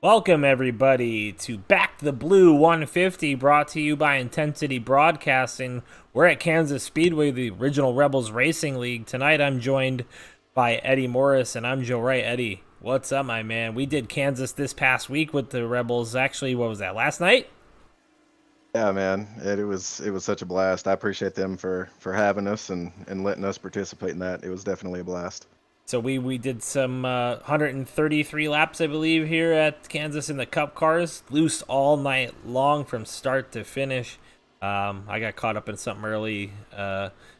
Welcome, everybody, to Back the Blue 150, brought to you by Intensity Broadcasting. We're at Kansas Speedway, the original Rebels Racing League. Tonight, I'm joined by Eddie Morris, and I'm Joe Wright. Eddie, what's up, my man? We did Kansas this past week with the Rebels. Actually, what was that, last night? Yeah, man, it was such a blast. I appreciate them for having us and letting us participate in that. It was definitely a blast. So we did some 133 laps, I believe, here at Kansas in the Cup cars. Loose all night long from start to finish. I got caught up in something early.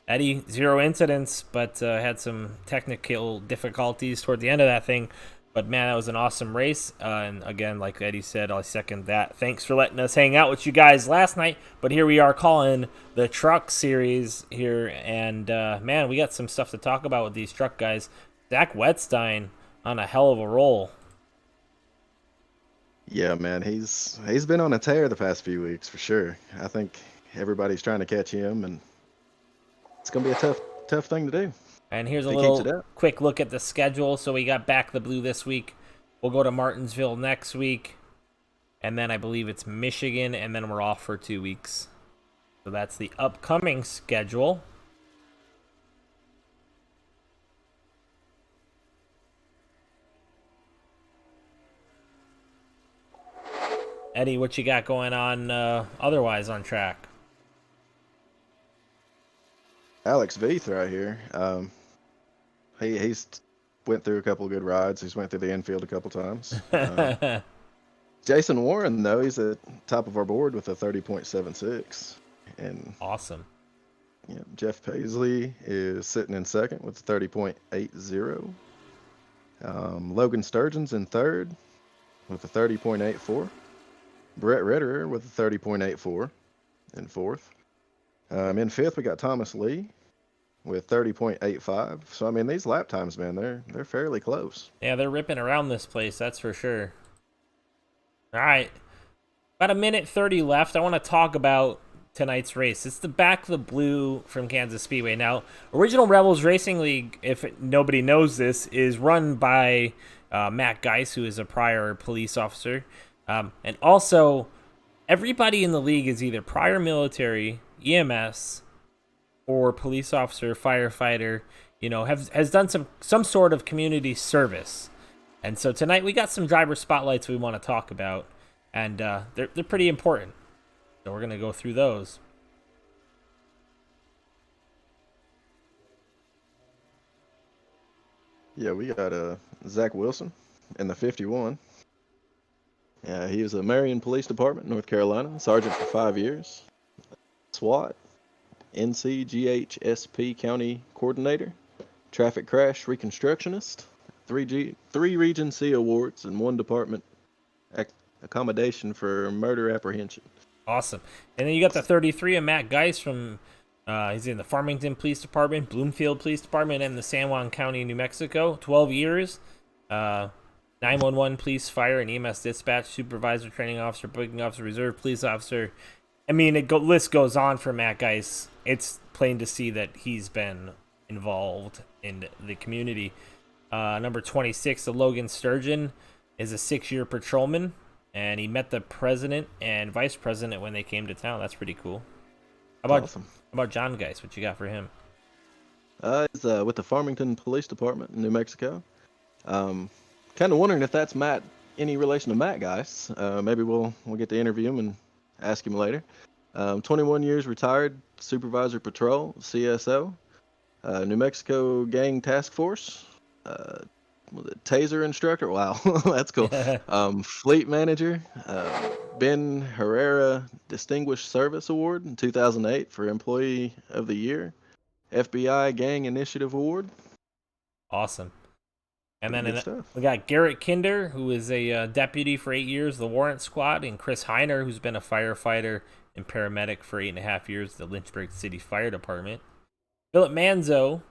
Eddie, zero incidents, but had some technical difficulties toward the end of that thing. But man, that was an awesome race. And again, like Eddie said, I second that. Thanks for letting us hang out with you guys last night. But here we are calling the truck series here. And man, we got some stuff to talk about with these truck guys. Zach Wetstein on a hell of a roll. Yeah, man, he's been on a tear the past few weeks for sure. I think everybody's trying to catch him, and it's gonna be a tough thing to do. And here's a He keeps it little up. quick look at the schedule. So we got Back the Blue this week. We'll go to Martinsville next week. And then I believe it's Michigan, and then we're off for 2 weeks. So that's the upcoming schedule. Eddie, what you got going on otherwise on track? Alex Veith right here. He's went through a couple of good rides. He's went through the infield a couple times. Jason Warren though, he's at top of our board with a 30.76, and Awesome. yeah, Jeff Paisley is sitting in second with 30.80. Logan Sturgeon's in third with a 30.84. Brett Retterer with a 30.84 in fourth. In fifth, we got Thomas Lee with 30.85. So, I mean, these lap times, man, they're fairly close. Yeah, they're ripping around this place, that's for sure. All right. About a minute 30 left. I want to talk about tonight's race. It's the Back the Blue from Kansas Speedway. Now, Original Rebels Racing League, if nobody knows this, is run by Matt Geis, who is a prior police officer. And also, everybody in the league is either prior military, EMS, or police officer, firefighter, has done some sort of community service. And so tonight we got some driver spotlights we want to talk about, and they're pretty important. So we're going to go through those. Yeah, we got Zach Wilson in the 51. Yeah, he was a Marion Police Department, North Carolina, sergeant for 5 years. SWAT, NCGHSP County Coordinator, Traffic Crash Reconstructionist, three Region C awards, and one department accommodation for murder apprehension. Awesome. And then you got the 33 of Matt Geis from, he's in the Farmington Police Department, Bloomfield Police Department, and the San Juan County, New Mexico. 12 years. 911 police, fire, and EMS dispatch, supervisor, training officer, booking officer, reserve police officer. I mean, list goes on for Matt Geis. It's plain to see that he's been involved in the community. Number 26, the Logan Sturgeon, is a 6-year patrolman, and he met the president and vice president when they came to town. That's pretty cool. Awesome. How about John Geis? What you got for him? He's with the Farmington Police Department in New Mexico. Kind of wondering if that's Matt, any relation to Matt Geis. Maybe we'll get to interview him and ask him later. 21 years retired, supervisor patrol, CSO, New Mexico Gang Task Force, was it taser instructor? Wow, that's cool. Fleet manager, Ben Herrera Distinguished Service Award in 2008 for Employee of the Year, FBI Gang Initiative Award. Awesome. And Pretty then good stuff. we got Garrett Kinder, who is a deputy for 8 years, the Warrant Squad, and Chris Heiner, who's been a firefighter and paramedic for 8.5 years, the Lynchburg City Fire Department. Philip Manzo,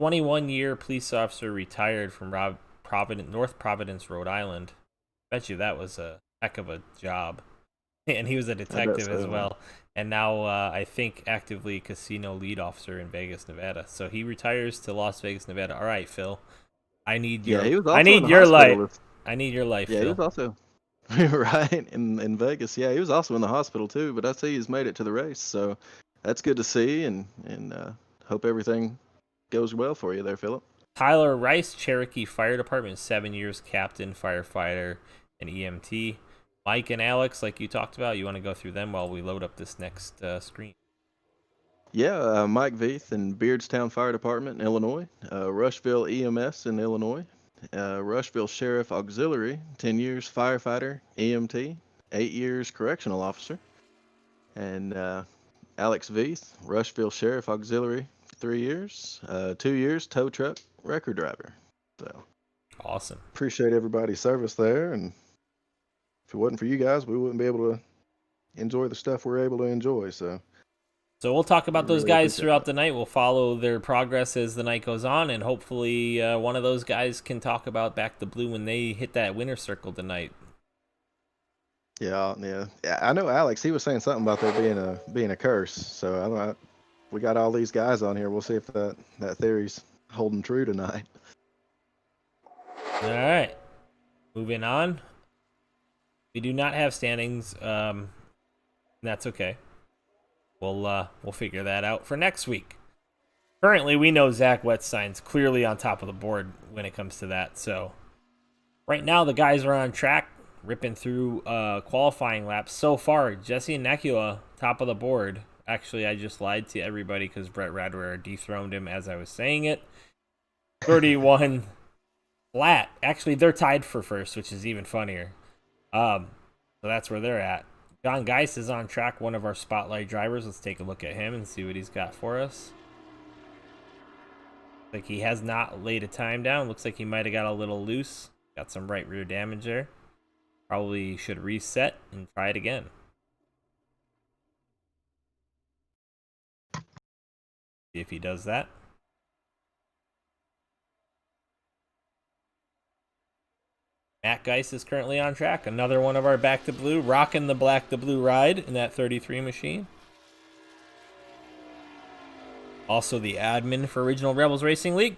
21-year police officer, retired from North Providence, Rhode Island. Bet you that was a heck of a job. And he was a detective so. as well. And now I think actively casino lead officer in Vegas, Nevada. So he retires to Las Vegas, Nevada. All right, Phil. I need your Yeah, he was I also need in the your life. hospital. I need your life, Yeah, he Phil. was also right in Vegas. Yeah, he was also in the hospital too, but I see he's made it to the race, so that's good to see, and hope everything goes well for you there, Philip. Tyler Rice, Cherokee Fire Department, 7 years, captain, firefighter, and EMT. Mike and Alex, like you talked about, you want to go through them while we load up this next screen. Yeah, Mike Veith in Beardstown Fire Department in Illinois, Rushville EMS in Illinois, Rushville Sheriff Auxiliary, 10 years firefighter, EMT, 8 years correctional officer, and Alex Veith, Rushville Sheriff Auxiliary, 3 years, 2 years tow truck record driver. So Awesome. appreciate everybody's service there, and if it wasn't for you guys, we wouldn't be able to enjoy the stuff we're able to enjoy. So we'll talk we about those really guys appreciate throughout that. the night. We'll follow their progress as the night goes on, and hopefully one of those guys can talk about Back to Blue when they hit that winner's circle tonight. Yeah. I know Alex. He was saying something about there being a curse. So I don't know. We got all these guys on here. We'll see if that theory's holding true tonight. All right, moving on. We do not have standings. That's okay. We'll figure that out for next week. Currently, we know Zach Wetstein's clearly on top of the board when it comes to that. So right now, the guys are on track, ripping through qualifying laps. So far, Jesse and Nekula, top of the board. Actually, I just lied to everybody because Brett Radware dethroned him as I was saying it. 31 flat. Actually, they're tied for first, which is even funnier. So that's where they're at. John Geis is on track, one of our spotlight drivers. Let's take a look at him and see what he's got for us. Like he has not laid a time down. Looks like he might have got a little loose. Got some right rear damage there. Probably should reset and try it again. See if he does that. Matt Geis is currently on track. Another one of our Back to Blue, rocking the Black to Blue ride in that 33 machine. Also the admin for Original Rebels Racing League.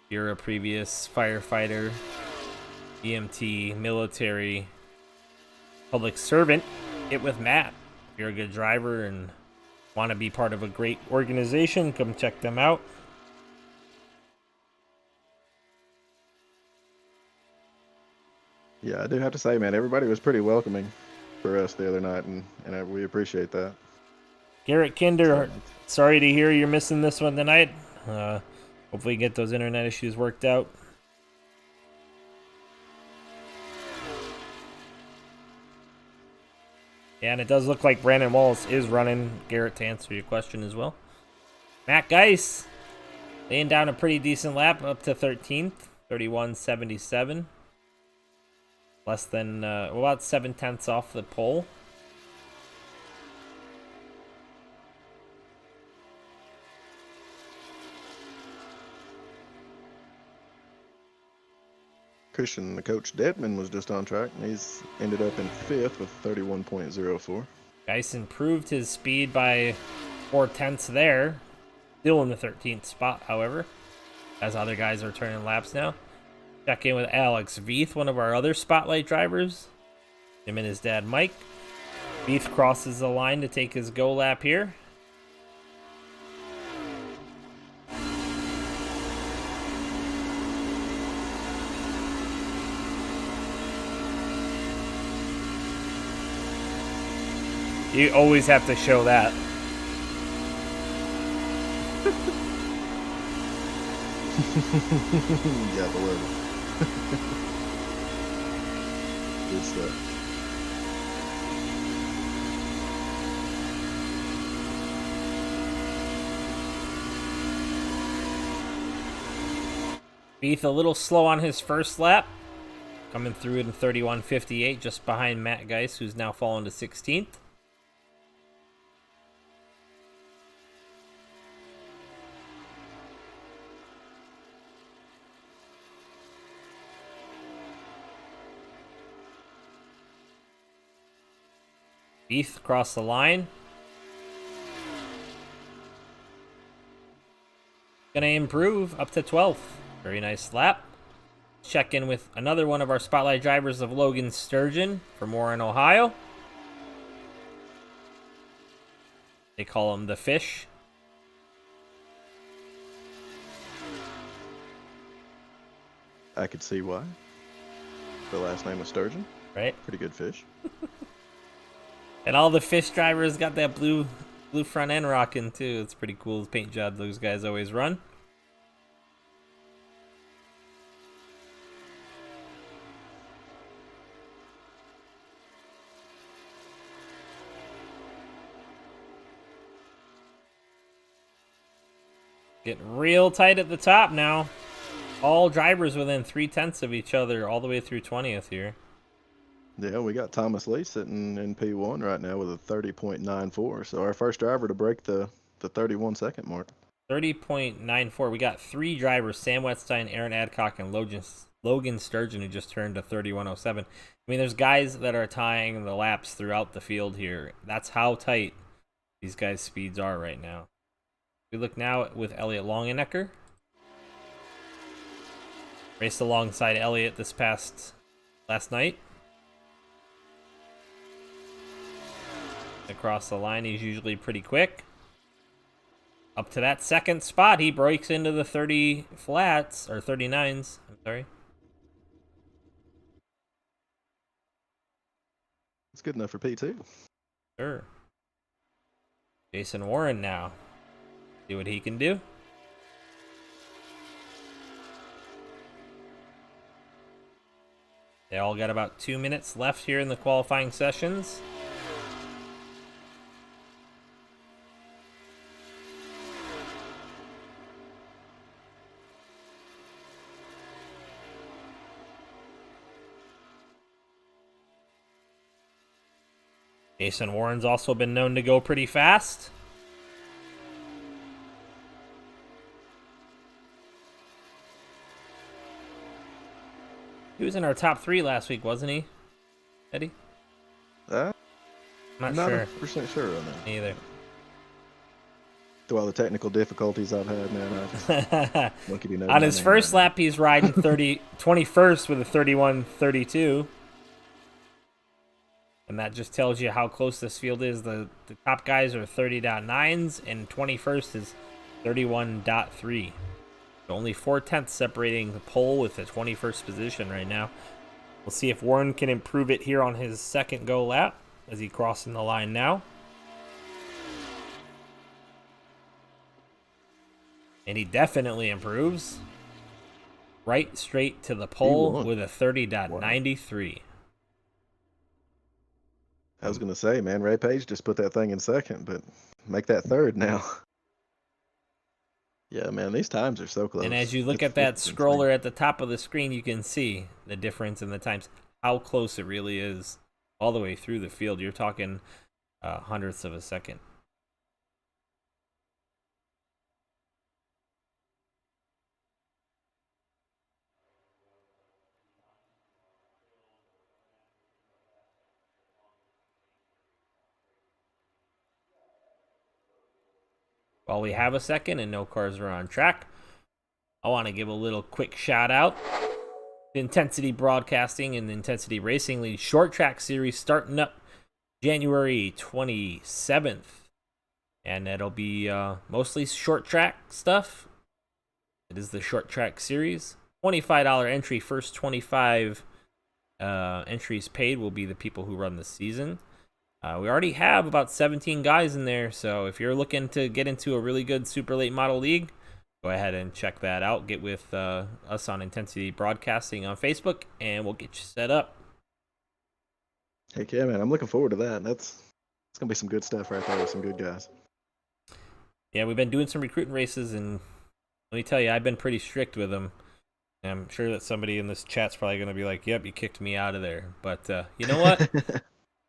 If you're a previous firefighter, EMT, military, public servant, get with Matt. If you're a good driver and want to be part of a great organization, come check them out. Yeah, I do have to say, man, everybody was pretty welcoming for us the other night, and we appreciate that. Garrett Kinder, sorry to hear you're missing this one tonight. Hopefully get those internet issues worked out. Yeah, and it does look like Brandon Wallace is running, Garrett, to answer your question as well. Matt Geis laying down a pretty decent lap up to 13th, 31.77. Less than, about 7/10 off the pole. Christian, the coach Detman was just on track, and he's ended up in 5th with 31.04. Geis improved his speed by 4/10 there. Still in the 13th spot, however, as other guys are turning laps now. Check in with Alex Veith, one of our other spotlight drivers. Him and his dad, Mike. Veith crosses the line to take his go lap here. You always have to show that. Yeah, below. Good stuff. Veith a little slow on his first lap. Coming through in 31.58, just behind Matt Geis, who's now fallen to 16th. Veith across the line. Gonna improve up to 12th. Very nice lap. check in with another one of our spotlight drivers of Logan Sturgeon from Warren, Ohio. They call him the Fish. I could see why. The last name was Sturgeon. Right? Pretty good fish. And all the Fish drivers got that blue front end rocking too. It's pretty cool. The paint job those guys always run. Getting real tight at the top now. All drivers within 0.3 of each other all the way through 20th here. Yeah, we got Thomas Lee sitting in P1 right now with a 30.94. So our first driver to break the 31-second mark. 30.94. We got 3 drivers, Sam Wetstein, Aaron Adcock, and Logan Sturgeon, who just turned to 31.07. I mean, there's guys that are tying the laps throughout the field here. That's how tight these guys' speeds are right now. We look now with Elliot Longenecker. Raced alongside Elliot last night. Across the line, he's usually pretty quick. Up to that second spot, he breaks into the 30 flats, or 39s, I'm sorry. It's good enough for P2. Sure. Jason Warren now. See what he can do. They all got about 2 minutes left here in the qualifying sessions. Jason Warren's also been known to go pretty fast. He was in our top 3 last week, wasn't he, Eddie? I'm Not not sure. 100% sure on that. Me either. Through all the technical difficulties I've had, man, On his first lap, he's riding 21st with a 31.32. And that just tells you how close this field is. The top guys are 30.9s, and 21st is 31.3. So only 0.4 separating the pole with the 21st position right now. We'll see if Warren can improve it here on his second go lap as he crossing the line now. And he definitely improves. Right straight to the pole with a 30.93. Wow. I was going to say, man, Ray Page just put that thing in second, but make that third now. Yeah, man, these times are so close. And as you look at that scroller at the top of the screen, you can see the difference in the times, how close it really is all the way through the field. You're talking hundredths of a second. While we have a second and no cars are on track, I want to give a little quick shout out to Intensity Broadcasting and the Intensity Racing League Short Track Series starting up January 27th. And it'll be mostly short track stuff. It is the Short Track Series. $25 entry. First 25 entries paid will be the people who run the season. We already have about 17 guys in there, so if you're looking to get into a really good super late model league, go ahead and check that out. Get with us on Intensity Broadcasting on Facebook, and we'll get you set up. Heck yeah, man. I'm looking forward to that. It's going to be some good stuff right there with some good guys. Yeah, we've been doing some recruiting races, and let me tell you, I've been pretty strict with them. And I'm sure that somebody in this chat's probably going to be like, yep, you kicked me out of there. But you know what?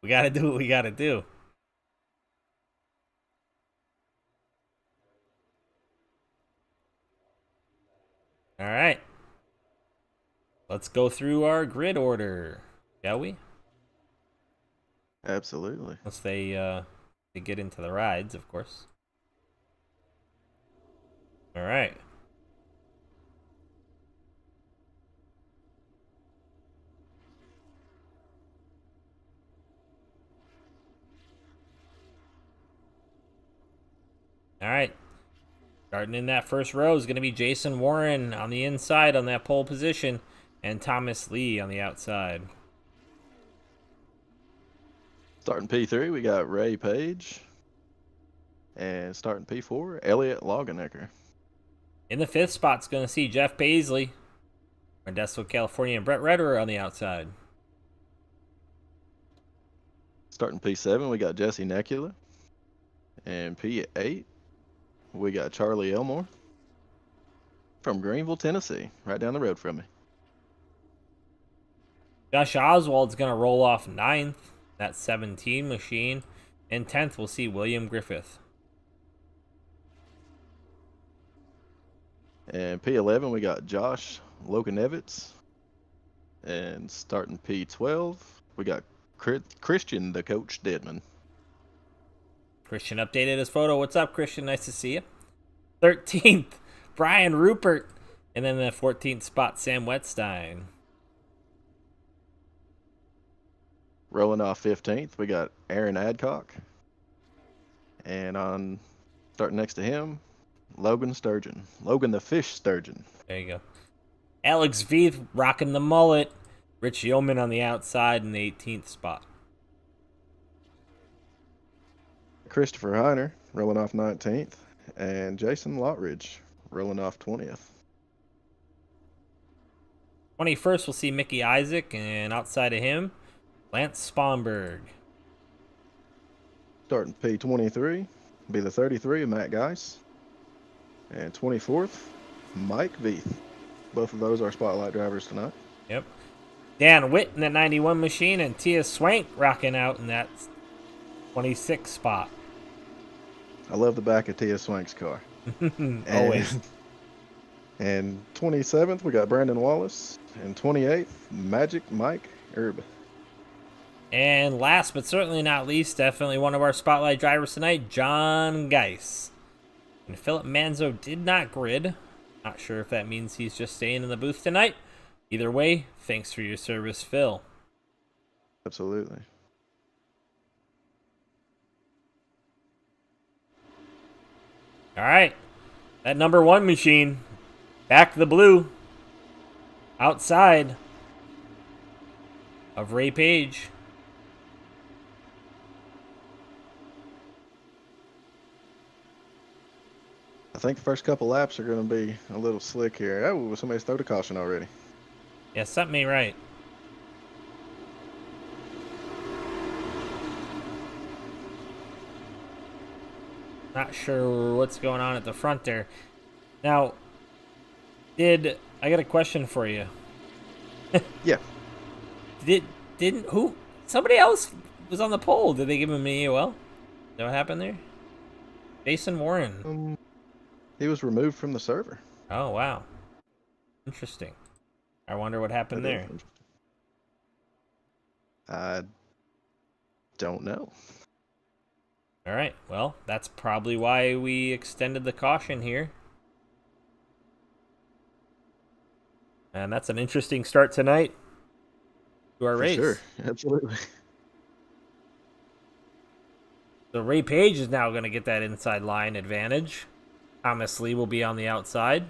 We got to do what we got to do. All right. Let's go through our grid order, shall we? Absolutely. Once they get into the rides, of course. All right. All right. Starting in that first row is going to be Jason Warren on the inside on that pole position, and Thomas Lee on the outside. Starting P3, we got Ray Page. And starting P4, Elliot Longenecker. In the fifth spot is going to see Jeff Paisley, Modesto, California, and Brett Redder on the outside. Starting P7, we got Jesse Necula. And P8, we got Charlie Elmore from Greenville, Tennessee, right down the road from me. Josh Oswald's going to roll off 9th, that 17 machine. And 10th, we'll see William Griffith. And P11, we got Josh Lokanevitz. And starting P12, we got Christian, the coach, Deadman. Christian updated his photo. What's up, Christian? Nice to see you. 13th, Brian Rupert. And then the 14th spot, Sam Wetstein. Rolling off 15th, we got Aaron Adcock. And on starting next to him, Logan Sturgeon. Logan the Fish Sturgeon. There you go. Alex Veith rocking the mullet. Rich Yeoman on the outside in the 18th spot. Christopher Heiner rolling off 19th. And Jason Lottridge rolling off 20th. 21st, we'll see Mickey Isaac. And outside of him, Lance Spomberg. Starting P23 be the 33 of Matt Geis. And 24th, Mike Veith. Both of those are spotlight drivers tonight. Yep. Dan Witt in that 91 machine, and Tia Swank rocking out in that 26th spot. I love the back of Tia Swank's car. Always. And 27th, we got Brandon Wallace. And 28th, Magic Mike Erb. And last but certainly not least, definitely one of our spotlight drivers tonight, John Geis. And Philip Manzo did not grid. Not sure if that means he's just staying in the booth tonight. Either way, thanks for your service, Phil. Absolutely. All right. That number 1 machine. Back the blue. Outside of Ray Page. I think the first couple laps are going to be a little slick here. Oh, somebody's thrown a caution already. Yeah, something ain't right. Not sure what's going on at the front there. Now, I got a question for you. Yeah. Somebody else was on the pole. Did they give him an EOL? Is that what happened there? Jason Warren. He was removed from the server. Oh, wow. Interesting. I wonder what happened there. I don't know. All right. Well, that's probably why we extended the caution here. And that's an interesting start tonight to our race. Sure, absolutely. So Ray Page is now going to get that inside line advantage. Thomas Lee will be on the outside.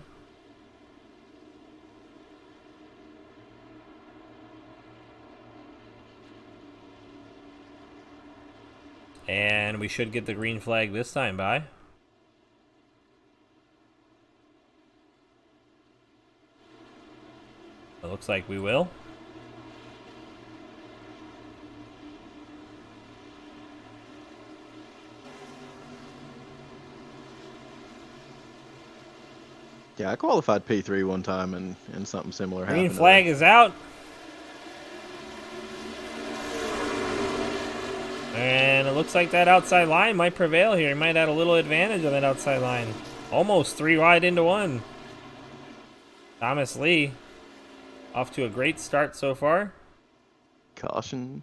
And we should get the green flag this time, By. It looks like we will. Yeah, I qualified P3 one time and something similar happened. Green flag is out. And it looks like that outside line might prevail here. He might have a little advantage on that outside line. Almost 3 wide into 1. Thomas Lee off to a great start so far. Caution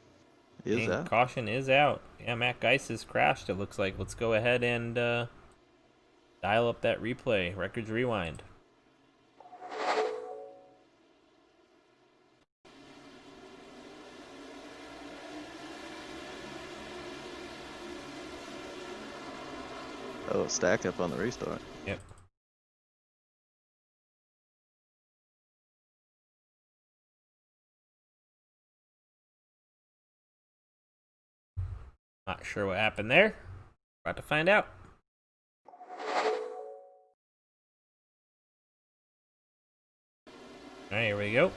is out. Caution is out. Yeah, Matt Geis has crashed, it looks like. Let's go ahead and dial up that replay. Records rewind. Oh, it stacked up on the restart. Yep. Not sure what happened there. About to find out. All right, here we go.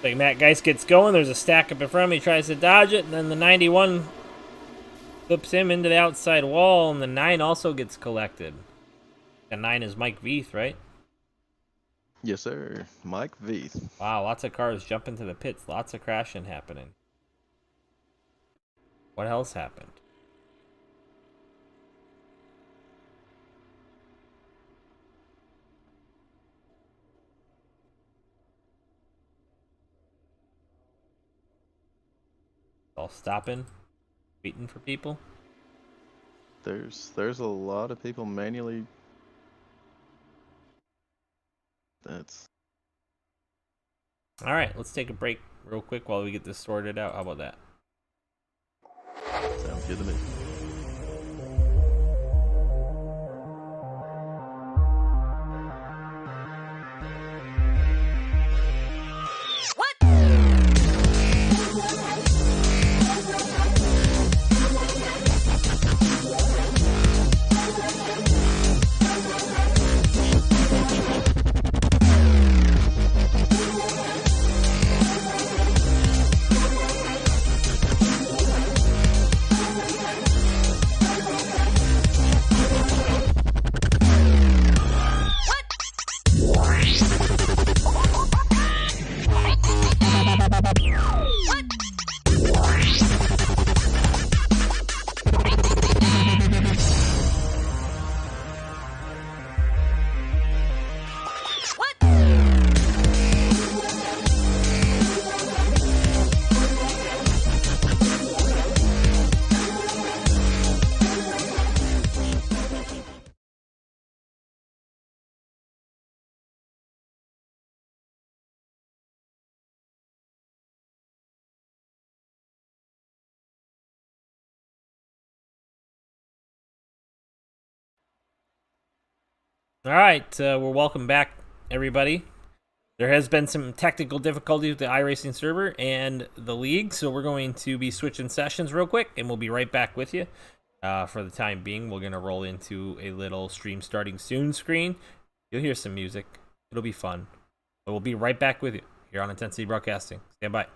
Like Matt Geist gets going. There's a stack up in front of him. He tries to dodge it, and then the 91 flips him into the outside wall, and the 9 also gets collected. The 9 is Mike Veith, right? Yes, sir. Mike Veith. Wow, lots of cars jumping to the pits. Lots of crashing happening. What else happened? All stopping, waiting for people. There's a lot of people manually. That's All right, let's take a break real quick while we get this sorted out. How about that? sounds good to me. All right, we're welcome back, everybody. There has been some technical difficulties with the iRacing server and the league, so we're going to be switching sessions real quick, and we'll be right back with you. For the time being, we're going to roll into a little stream starting soon screen. You'll hear some music. It'll be fun. But we'll be right back with you here on Intensity Broadcasting. Stand by.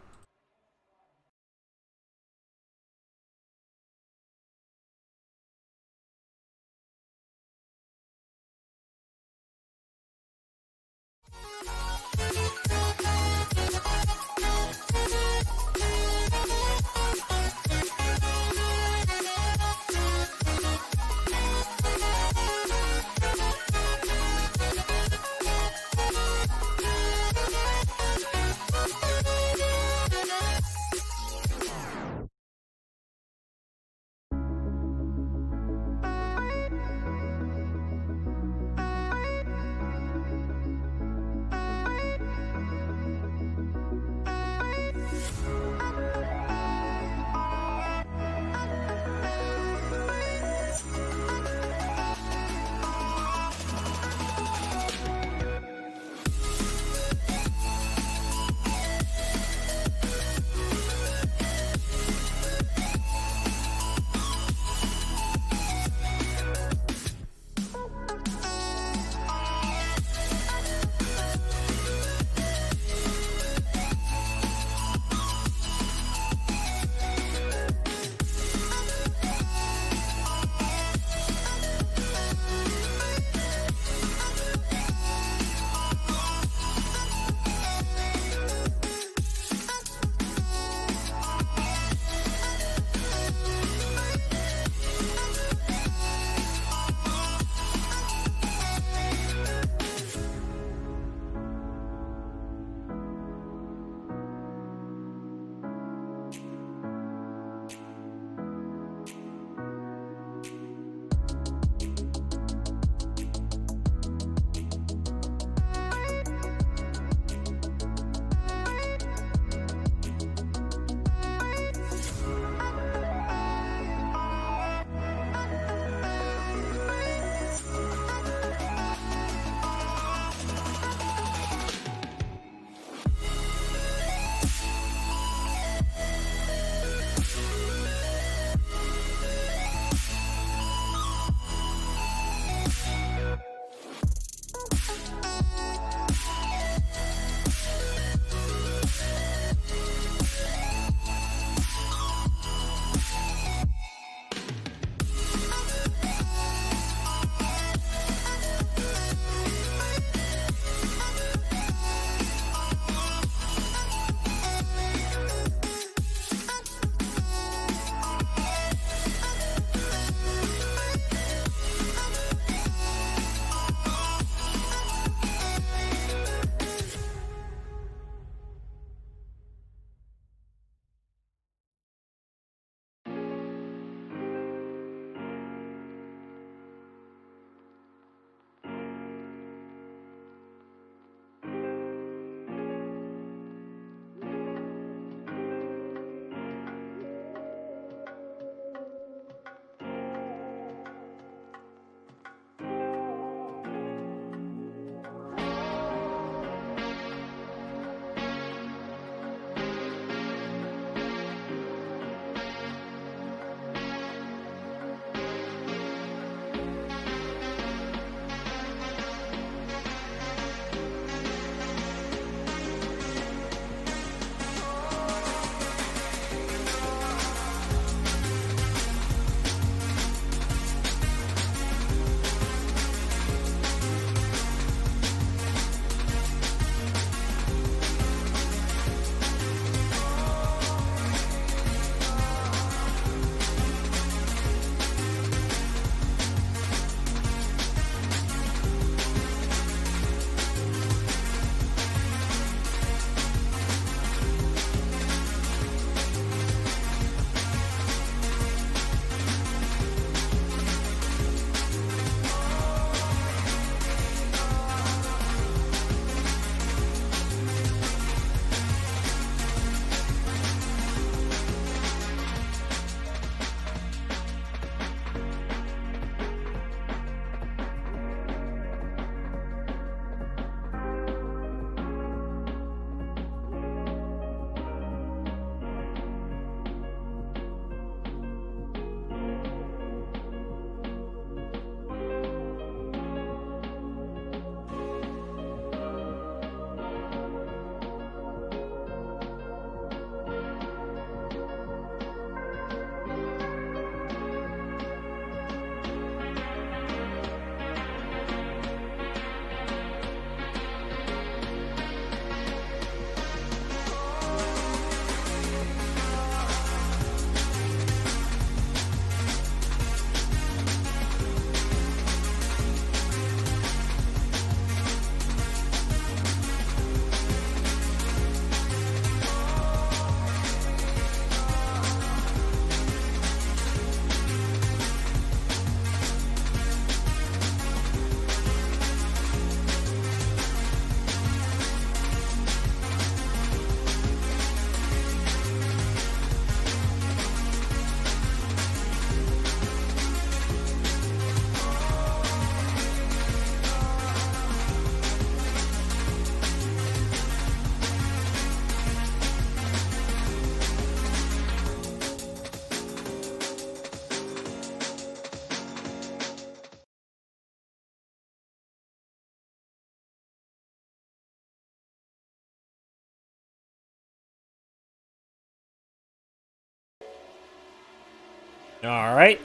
All right.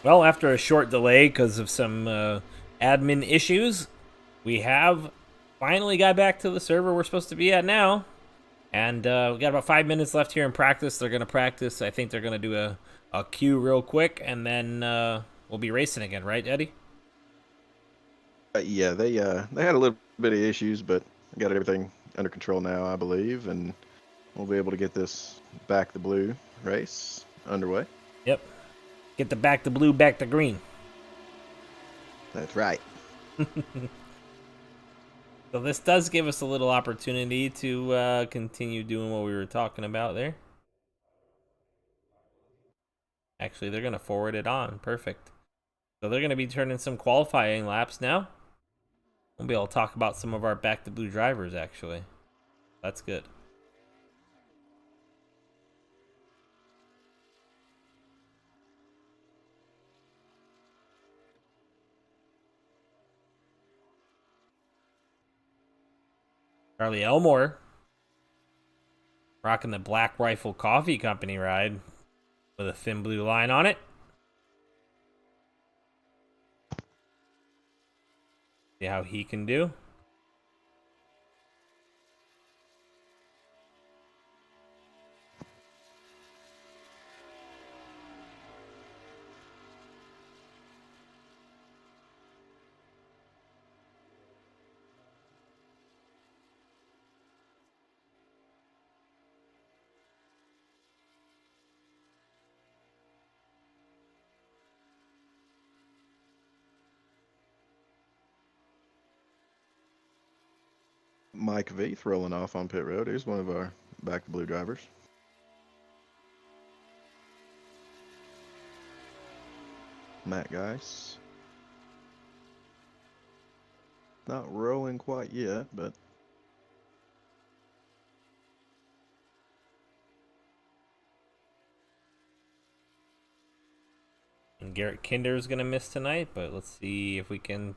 Well, after a short delay because of some admin issues, we have finally got back to the server we're supposed to be at now. And we got about 5 minutes left here in practice. They're going to practice. I think they're going to do a queue real quick, and then we'll be racing again, right, Eddie? Yeah, they had a little bit of issues, but got everything under control now, I believe, and we'll be able to get this back the blue race underway. Yep. Get the back to blue, back to green. That's right. So this does give us a little opportunity to continue doing what we were talking about there. Actually, they're going to forward it on. Perfect. So they're going to be turning some qualifying laps now. We'll be able to talk about some of our back to blue drivers, actually. That's good. Charlie Elmore rocking the Black Rifle Coffee Company ride with a thin blue line on it. See how he can do. Mike Veith rolling off on pit road. Here's one of our back to blue drivers. Matt Geis. Not rolling quite yet, but And Garrett Kinder is going to miss tonight, but let's see if we can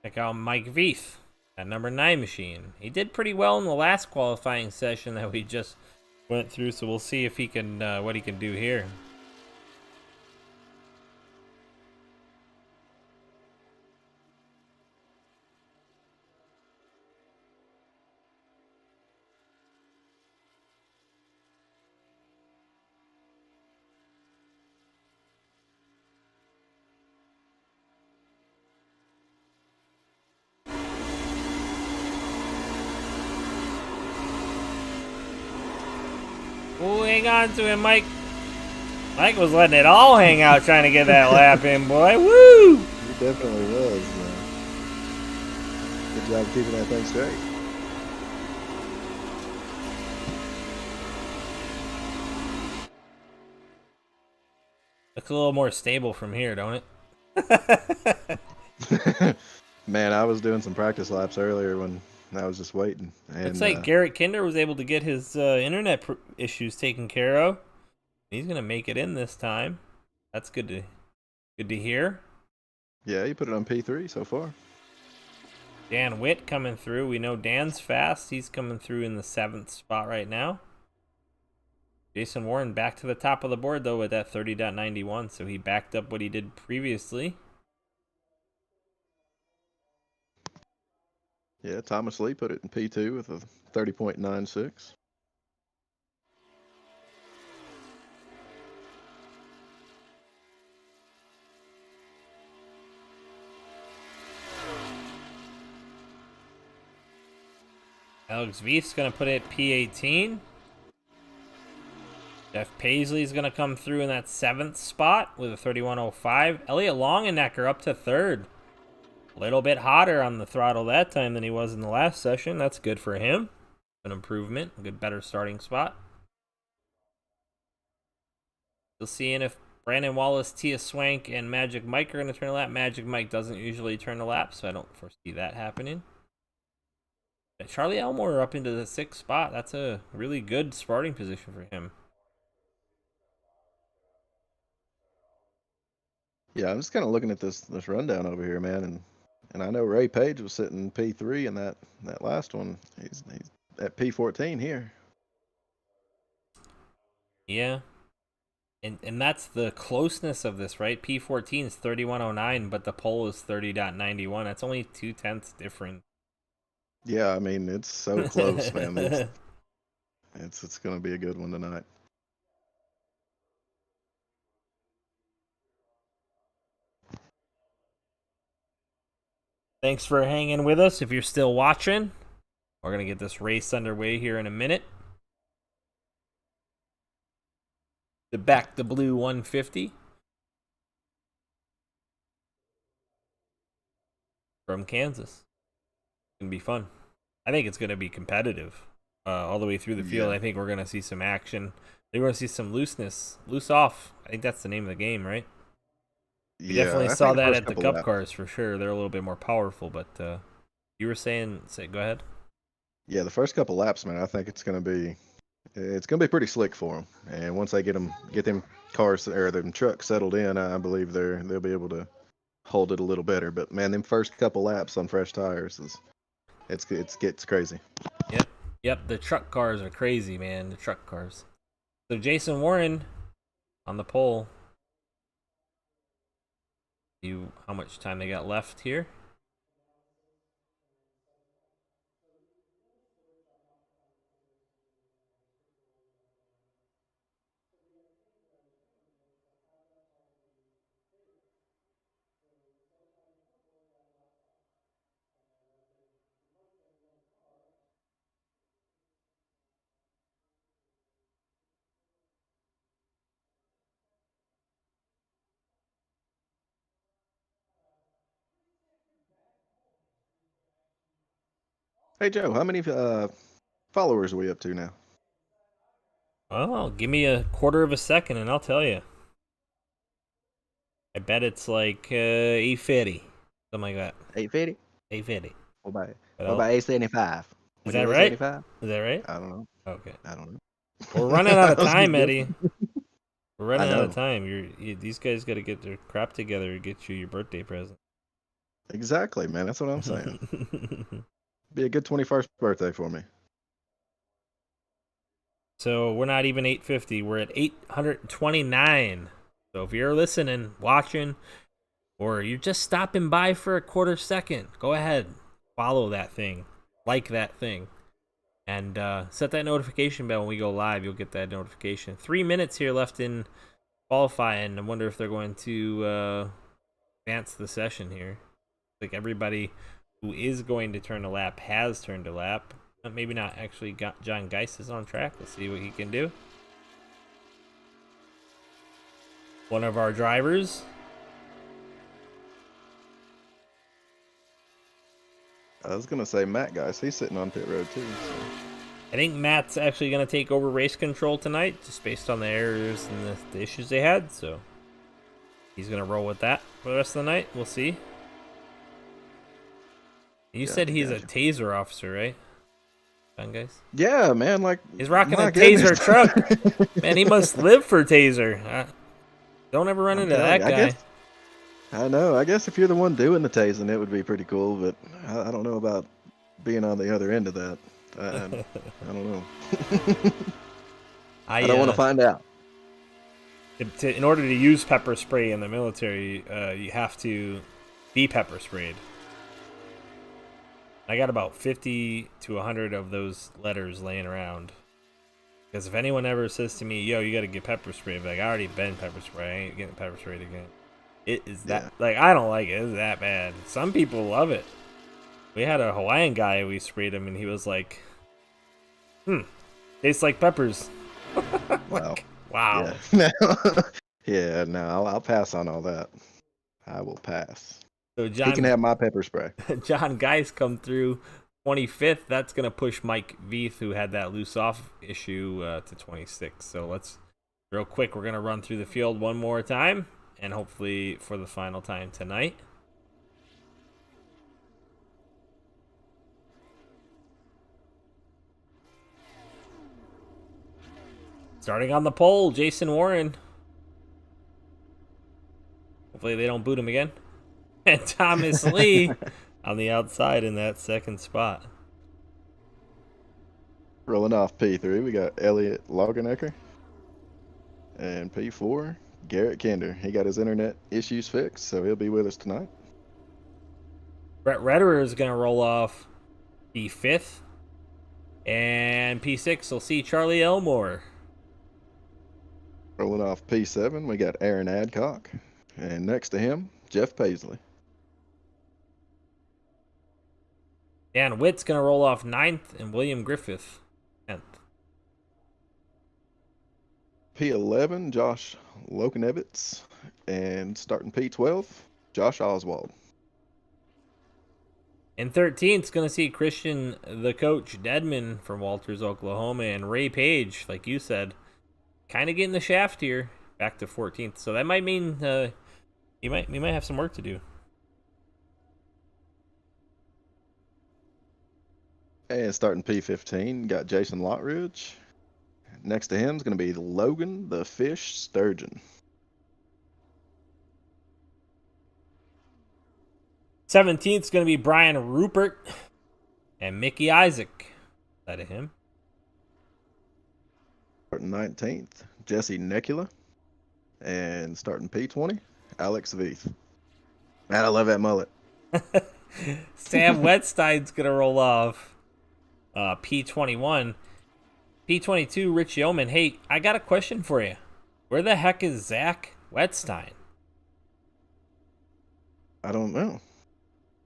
check out Mike Veith, that number 9 machine. He did pretty well in the last qualifying session that we just went through, so we'll see if he can what he can do here. Oh, hang on to him, Mike. Mike was letting it all hang out trying to get that lap in, boy. Woo! he definitely was. Good job keeping that thing straight. Looks a little more stable from here, don't it? Man, I was doing some practice laps earlier when I was just waiting. And, Looks like Garrett Kinder was able to get his internet issues taken care of. He's gonna make it in this time. That's good to hear. yeah, he put it on P3 so far. Dan Witt coming through. We know Dan's fast. He's coming through in the 7th spot right now. Jason Warren back to the top of the board though with that 30.91, so he backed up what he did previously. Yeah, Thomas Lee put it in P2 with a 30.96. Alex Veith's going to put it P18. Jeff Paisley's going to come through in that 7th spot with a 31.05. Elliot Longenecker up to 3rd. A little bit hotter on the throttle that time than he was in the last session. That's good for him. An improvement. A good, better starting spot. Still seeing if Brandon Wallace, Tia Swank, and Magic Mike are going to turn a lap. Magic Mike doesn't usually turn a lap, so I don't foresee that happening. Charlie Elmore up into the 6th spot. That's a really good starting position for him. Yeah, I'm just kind of looking at this rundown over here, man, and I know Ray Page was sitting P3 in that last one. He's at P14 here. Yeah. And that's the closeness of this, right? P14 is 3109, but the pole is 30.91. That's only 0.2 difference. Yeah, I mean it's so close, man. It's going to be a good one tonight. Thanks for hanging with us. If you're still watching, we're going to get this race underway here in a minute. The back the blue 150 from Kansas. It's going to be fun. I think it's going to be competitive all the way through the field. Yeah. I think we're going to see some action. We're going to see some looseness. Loose off. I think that's the name of the game, right? We Yeah, definitely I saw think the that first at the couple Cup laps. cars for sure. They're a little bit more powerful, but you were saying, go ahead. Yeah, the first couple laps, man. I think it's going to be pretty slick for them. And once they get them cars or them trucks settled in, I believe they'll be able to hold it a little better. But man, them first couple laps on fresh tires it gets crazy. Yep. The truck cars are crazy, man. The truck cars. So Jason Warren on the pole. How much time they got left here? Hey Joe, how many followers are we up to now? Well, give me a quarter of a second and I'll tell you. I bet it's like 850, something like that. 850. 850. What But about 875? is We do that right? 875? Is that right? I don't know. Okay. I don't know. We're running out of I was time, just Eddie. guessing. We're I running out of know. time. These guys got to get their crap together to get you your birthday present. Exactly, man. That's what I'm saying. Be a good 21st birthday for me. So we're not even 850. We're at 829. So if you're listening, watching, or you're just stopping by for a quarter second, go ahead, follow that thing, like that thing, and set that notification bell when we go live. You'll get that notification. 3 minutes here left in qualifying. I wonder if they're going to advance the session here. Like everybody who is going to turn a lap has turned a lap. Maybe not actually. John Geis is on track. Let's see what he can do. One of our drivers. I was gonna say Matt, guys. He's sitting on pit road too. So. I think Matt's actually going to take over race control tonight, just based on the errors and the issues they had. So he's going to roll with that for the rest of the night. We'll see. You said he's a taser officer, right? Guys? Yeah, man. Like he's rocking my a taser goodness. truck. Man, he must live for taser. Don't ever run I'm into telling that you, guy. I know. I guess if you're the one doing the tasing, it would be pretty cool. But I don't know about being on the other end of that. I don't know. I don't want to find out. In order to use pepper spray in the military, you have to be pepper sprayed. I got about 50 to 100 of those letters laying around. Because if anyone ever says to me, yo, you got to get pepper sprayed, like, I already been pepper sprayed. I ain't getting pepper sprayed again. It is that, like, I don't like it. It's that bad. Some people love it. We had a Hawaiian guy, we sprayed him, and he was like, tastes like peppers. Wow. Wow. Yeah. Yeah, no, I'll pass on all that. I will pass. So He can have my pepper spray. John Geis come through 25th. That's going to push Mike Veith, who had that loose off issue, to 26th. So let's, real quick, we're going to run through the field one more time, and hopefully for the final time tonight. Starting on the pole, Jason Warren. Hopefully they don't boot him again. And Thomas Lee on the outside in that second spot. Rolling off P3, we got Elliot Longenecker. And P4, Garrett Kinder. He got his internet issues fixed, so he'll be with us tonight. Brett Rederer is going to roll off P5. And P6 will see Charlie Elmore. Rolling off P7, we got Aaron Adcock. And next to him, Jeff Paisley. Dan Witt's going to roll off 9th, and William Griffith 10th. P11, Josh Lokanevitz. And starting P12, Josh Oswald. And 13th going to see Christian, the coach, Dedman from Walters, Oklahoma, and Ray Page, like you said, kind of getting the shaft here, back to 14th. So that might mean we might have some work to do. And starting P15, got Jason Lockridge. Next to him is going to be Logan the Fish Sturgeon. 17th is going to be Brian Rupert and Mickey Isaac. That of him. Starting 19th, Jesse Nekula. And starting P20, Alex Veith. Man, I love that mullet. Sam Wetstein's going to roll off P21. P22, Rich Yeoman. Hey, I got a question for you. Where the heck is Zach Wetstein? I don't know.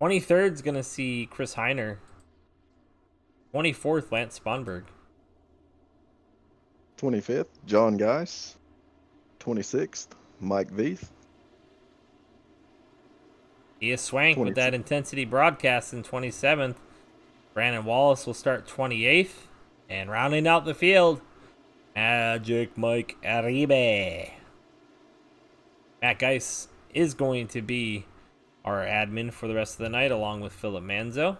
23rd is going to see Chris Heiner. 24th, Lance Sponberg. 25th, John Geis. 26th, Mike Veith. He is Swank with that intensity broadcast in 27th. Brandon Wallace will start 28th. And rounding out the field, Magic Mike Aribe. Matt Geis is going to be our admin for the rest of the night, along with Philip Manzo.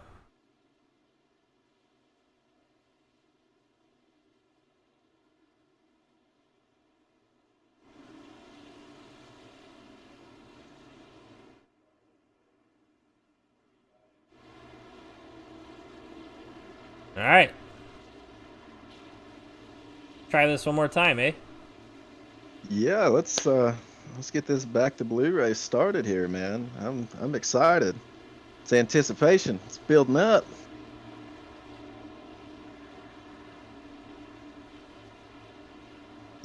All right. Try this one more time, eh? Yeah, let's get this back to Blu-ray started here, man. I'm excited. It's anticipation. It's building up.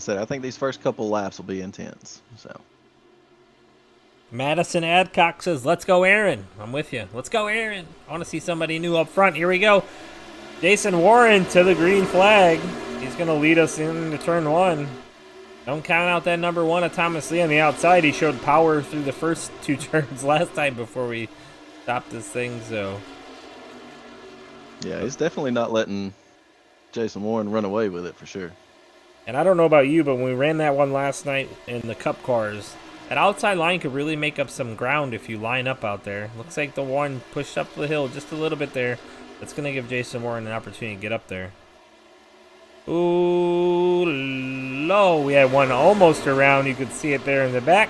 I think these first couple laps will be intense. So Madison Adcock says, "Let's go, Aaron." I'm with you. Let's go, Aaron. I want to see somebody new up front. Here we go. Jason Warren to the green flag. He's going to lead us into turn one. Don't count out that number one of Thomas Lee on the outside. He showed power through the first two turns last time before we stopped this thing. So, yeah, he's definitely not letting Jason Warren run away with it for sure. And I don't know about you, but when we ran that one last night in the Cup cars, that outside line could really make up some ground if you line up out there. Looks like the one pushed up the hill just a little bit there. That's going to give Jason Warren an opportunity to get up there. Ooh, low. We had one almost around. You could see it there in the back.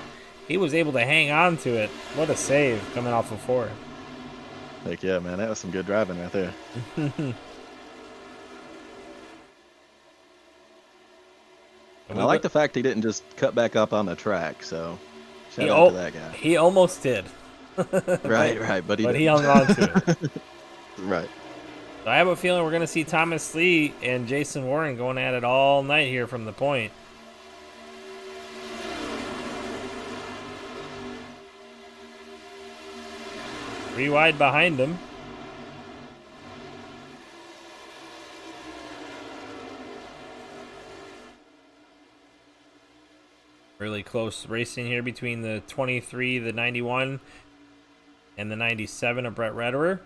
He was able to hang on to it. What a save coming off of 4. Heck yeah, man. That was some good driving right there. And I like the fact he didn't just cut back up on the track, so shout out to that guy. He almost did. Right, but he hung on to it. Right. So I have a feeling we're going to see Thomas Lee and Jason Warren going at it all night here from the point. Three wide behind him. Really close racing here between the 23, the 91, and the 97 of Brett Rederer.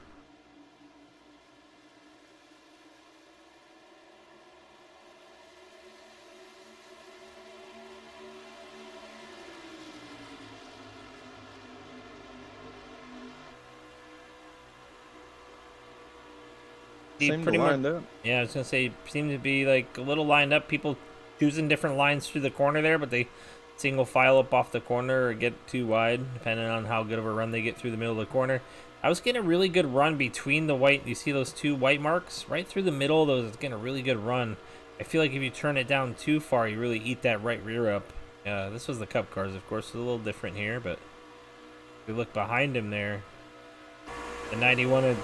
Seemed to lined up. Yeah, I was going to say, seem to be like a little lined up. People choosing different lines through the corner there, but they single file up off the corner or get too wide, depending on how good of a run they get through the middle of the corner. I was getting a really good run between the white. You see those two white marks right through the middle of those. It's getting a really good run. I feel like if you turn it down too far, you really eat that right rear up. This was the Cup cars, of course. It's a little different here, but if you look behind him there, the 91 of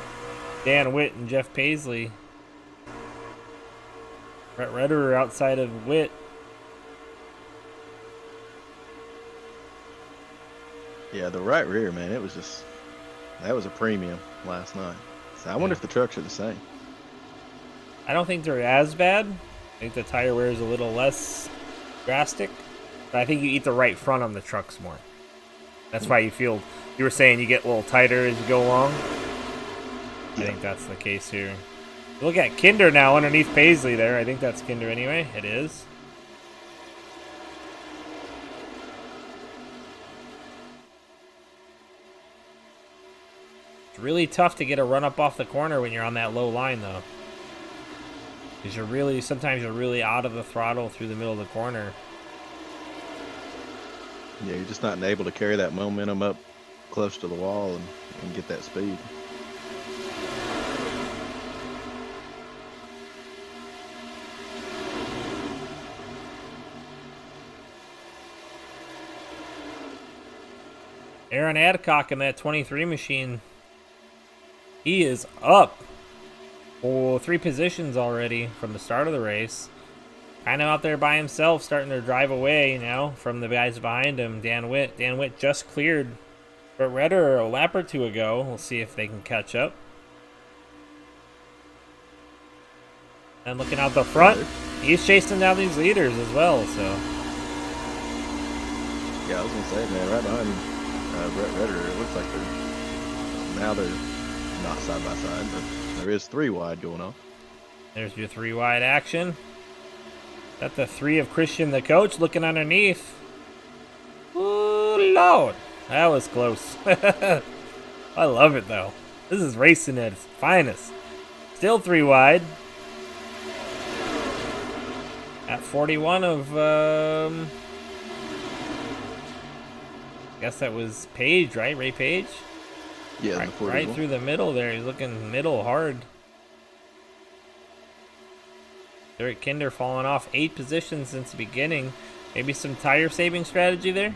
Dan Witt and Jeff Paisley. Brett Rederer outside of Witt. Yeah, the right rear, man, it was just, that was a premium last night. So I wonder if the trucks are the same. I don't think they're as bad. I think the tire wear is a little less drastic. But I think you eat the right front on the trucks more. That's why you were saying you get a little tighter as you go along. I think that's the case here. Look at Kinder now underneath Paisley there. I think that's Kinder anyway. It is. It's really tough to get a run up off the corner when you're on that low line though. Because sometimes you're really out of the throttle through the middle of the corner. Yeah, you're just not able to carry that momentum up close to the wall and get that speed. Aaron Adcock in that 23 machine. He is up. 3 positions already from the start of the race. Kind of out there by himself, starting to drive away now from the guys behind him. Dan Witt. Dan Witt just cleared Brett Rederer a lap or two ago. We'll see if they can catch up. And looking out the front, he's chasing down these leaders as well. So yeah, I was gonna say, man, right behind Brett Rederer, it looks like they're not side by side, but there is 3 wide going on. There's your 3 wide action. Got the 3 of Christian the coach looking underneath. Ooh, Lord. That was close. I love it, though. This is racing at its finest. Still 3 wide. At 41 of, I guess that was Page, right? Ray Page? Yeah, right through the middle there. He's looking middle hard. Derek Kinder falling off 8 positions since the beginning. Maybe some tire saving strategy there?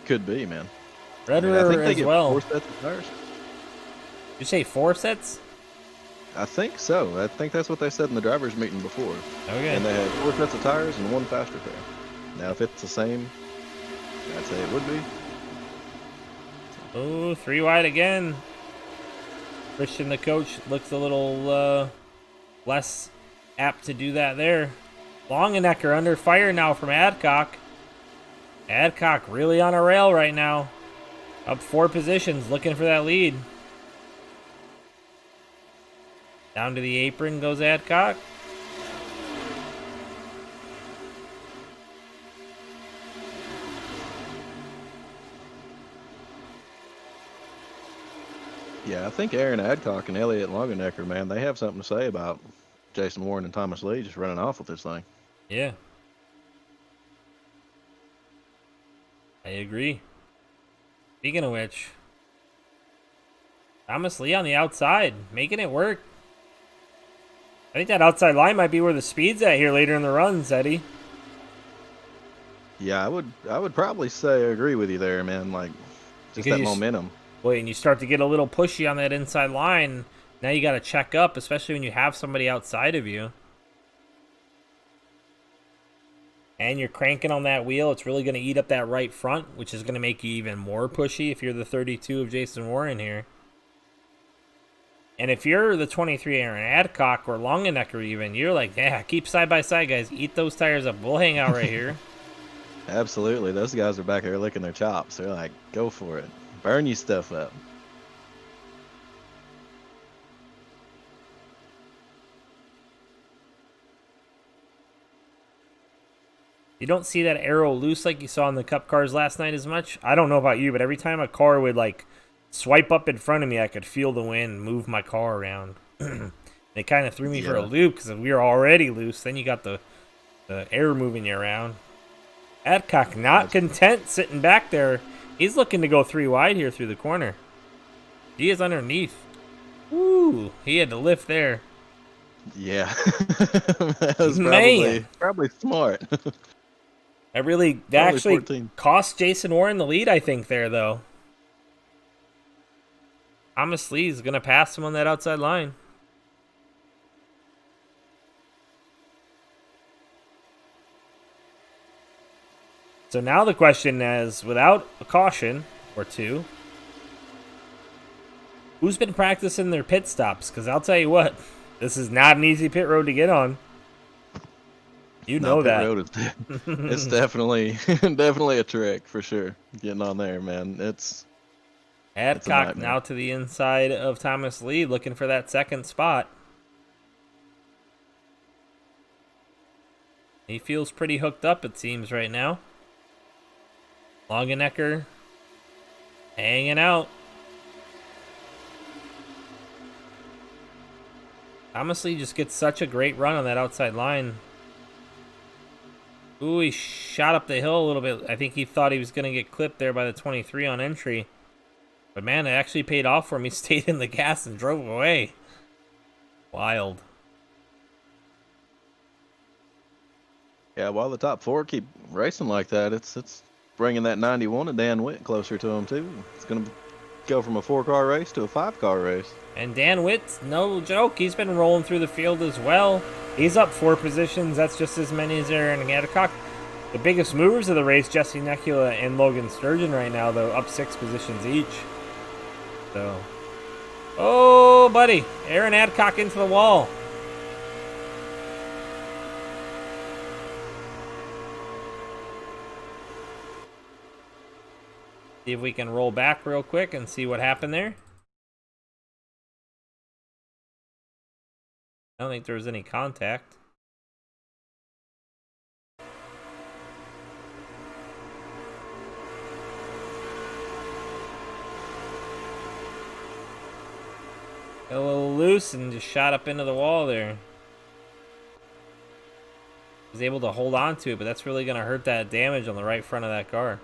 Could be, man. Rederer I think they as get well. 4 sets of tires. Did you say 4 sets? I think so. I think that's what they said in the drivers' meeting before. Okay. And they had 4 sets of tires and 1 faster pair. Now, if it's the same, I'd say it would be. Oh, 3 wide again. Christian, the coach, looks a little less apt to do that there. Longenecker under fire now from Adcock. Adcock really on a rail right now. Up 4 positions, looking for that lead. Down to the apron goes Adcock. Yeah, I think Aaron Adcock and Elliot Longenecker, man, they have something to say about Jason Warren and Thomas Lee just running off with this thing. Yeah. I agree. Speaking of which, Thomas Lee on the outside, making it work. I think that outside line might be where the speed's at here later in the runs, Eddie. Yeah, I would probably say I agree with you there, man. Like, just Because that momentum. Well, and you start to get a little pushy on that inside line. Now you got to check up, especially when you have somebody outside of you. And you're cranking on that wheel. It's really going to eat up that right front, which is going to make you even more pushy if you're the 32 of Jason Warren here. And if you're the 23 Aaron Adcock or Longenecker even, you're like, yeah, keep side by side, guys. Eat those tires up. We'll hang out right here. Absolutely. Those guys are back there licking their chops. They're like, go for it. Burn your stuff up. You don't see that arrow loose like you saw in the Cup cars last night as much. I don't know about you, but every time a car would like swipe up in front of me, I could feel the wind move my car around. It kind of threw me for a loop because we were already loose. Then you got the air moving you around. Adcock not content sitting back there. He's looking to go 3 wide here through the corner. He is underneath. Ooh, he had to lift there. Yeah, that was Man, probably smart. that Only actually 14. cost Jason Warren the lead, I think, there, though. Thomas Lee is going to pass him on that outside line. So now the question is, without a caution or two, who's been practicing their pit stops? Because I'll tell you what, this is not an easy pit road to get on. You No, know pit that. road is it's definitely definitely a trick for sure. Getting on there, man. It's a Adcock nightmare. now to the inside of Thomas Lee, looking for that second spot. He feels pretty hooked up, it seems, right now. Longenecker hanging out. Thomas Lee just gets such a great run on that outside line. Ooh, he shot up the hill a little bit. I think he thought he was going to get clipped there by the 23 on entry. But man, it actually paid off for him. He stayed in the gas and drove away. Wild. Yeah, while the top four keep racing like that, it's bringing that 91 and Dan Witt closer to him too. It's gonna go from a 4-car race to a 5-car race. And Dan Witt, no joke, he's been rolling through the field as well. He's up 4 positions. That's just as many as Aaron Adcock. The biggest movers of the race, Jesse Necula and Logan Sturgeon right now, though, up 6 positions each. So, oh, buddy, Aaron Adcock into the wall. See if we can roll back real quick and see what happened there. I don't think there was any contact. Got a little loose and just shot up into the wall there. Was able to hold on to it, but that's really going to hurt that damage on the right front of that car.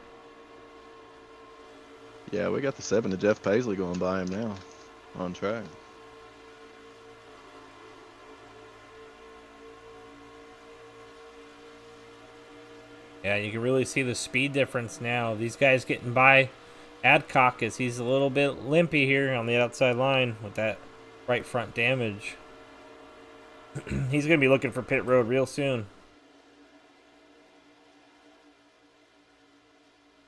Yeah, we got the 7 to Jeff Paisley going by him now on track. Yeah, you can really see the speed difference now. These guys getting by Adcock as he's a little bit limpy here on the outside line with that right front damage. He's going to be looking for pit road real soon.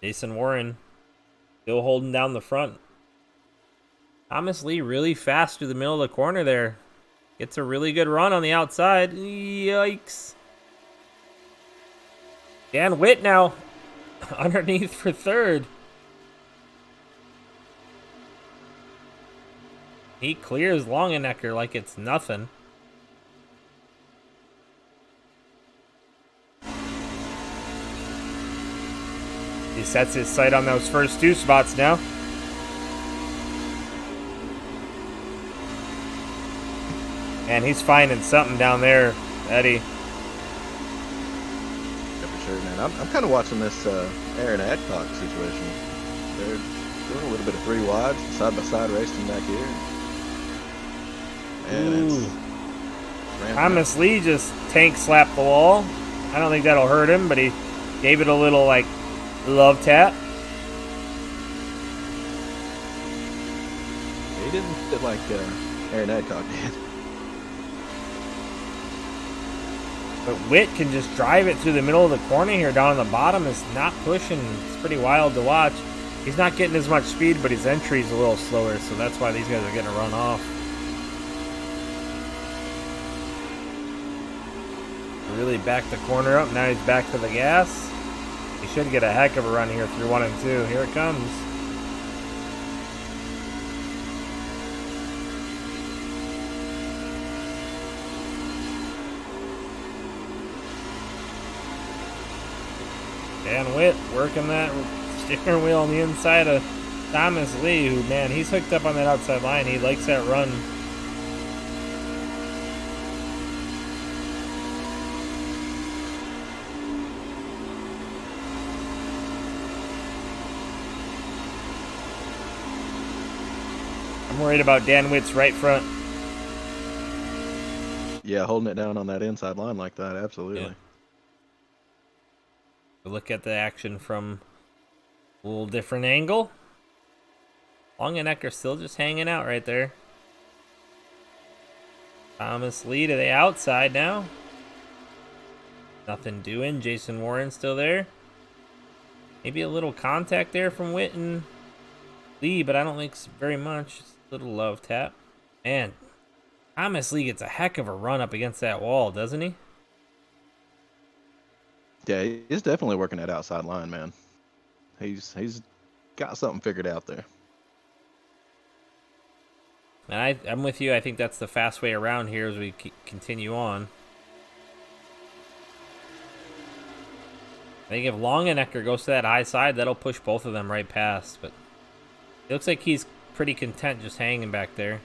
Jason Warren still holding down the front. Thomas Lee really fast through the middle of the corner there. Gets a really good run on the outside. Yikes. Dan Witt now underneath for third. He clears Longenecker like it's nothing. He sets his sight on those first 2 spots now. And he's finding something down there, Eddie. Yeah, for sure, man. I'm kind of watching this Aaron Adcock situation. They're doing a little bit of 3 wides, side-by-side racing back here. And it's Thomas Lee just tank slapped the wall. I don't think that'll hurt him, but he gave it a little, like, love tap. He didn't hit like Aaron Adcock did. But Witt can just drive it through the middle of the corner here down on the bottom. It's not pushing. It's pretty wild to watch. He's not getting as much speed, but his entry's a little slower, so that's why these guys are getting a run off. Really backed the corner up. Now he's back to the gas. He should get a heck of a run here through 1 and 2. Here it comes. Dan Witt working that steering wheel on the inside of Thomas Lee, who, man, he's hooked up on that outside line. He likes that run. I'm worried about Dan Witt's right front. Yeah, holding it down on that inside line like that, absolutely. Yeah. Look at the action from a little different angle. Longenecker still just hanging out right there. Thomas Lee to the outside now. Nothing doing. Jason Warren still there. Maybe a little contact there from Witt and Lee, but I don't think very much. Just a little love tap. Man, Thomas Lee gets a heck of a run up against that wall, doesn't he? Yeah, he's definitely working that outside line, man. He's got something figured out there. And I'm with you. I think that's the fast way around here as we continue on. I think if Longenecker goes to that high side, that'll push both of them right past. But it looks like he's pretty content just hanging back there.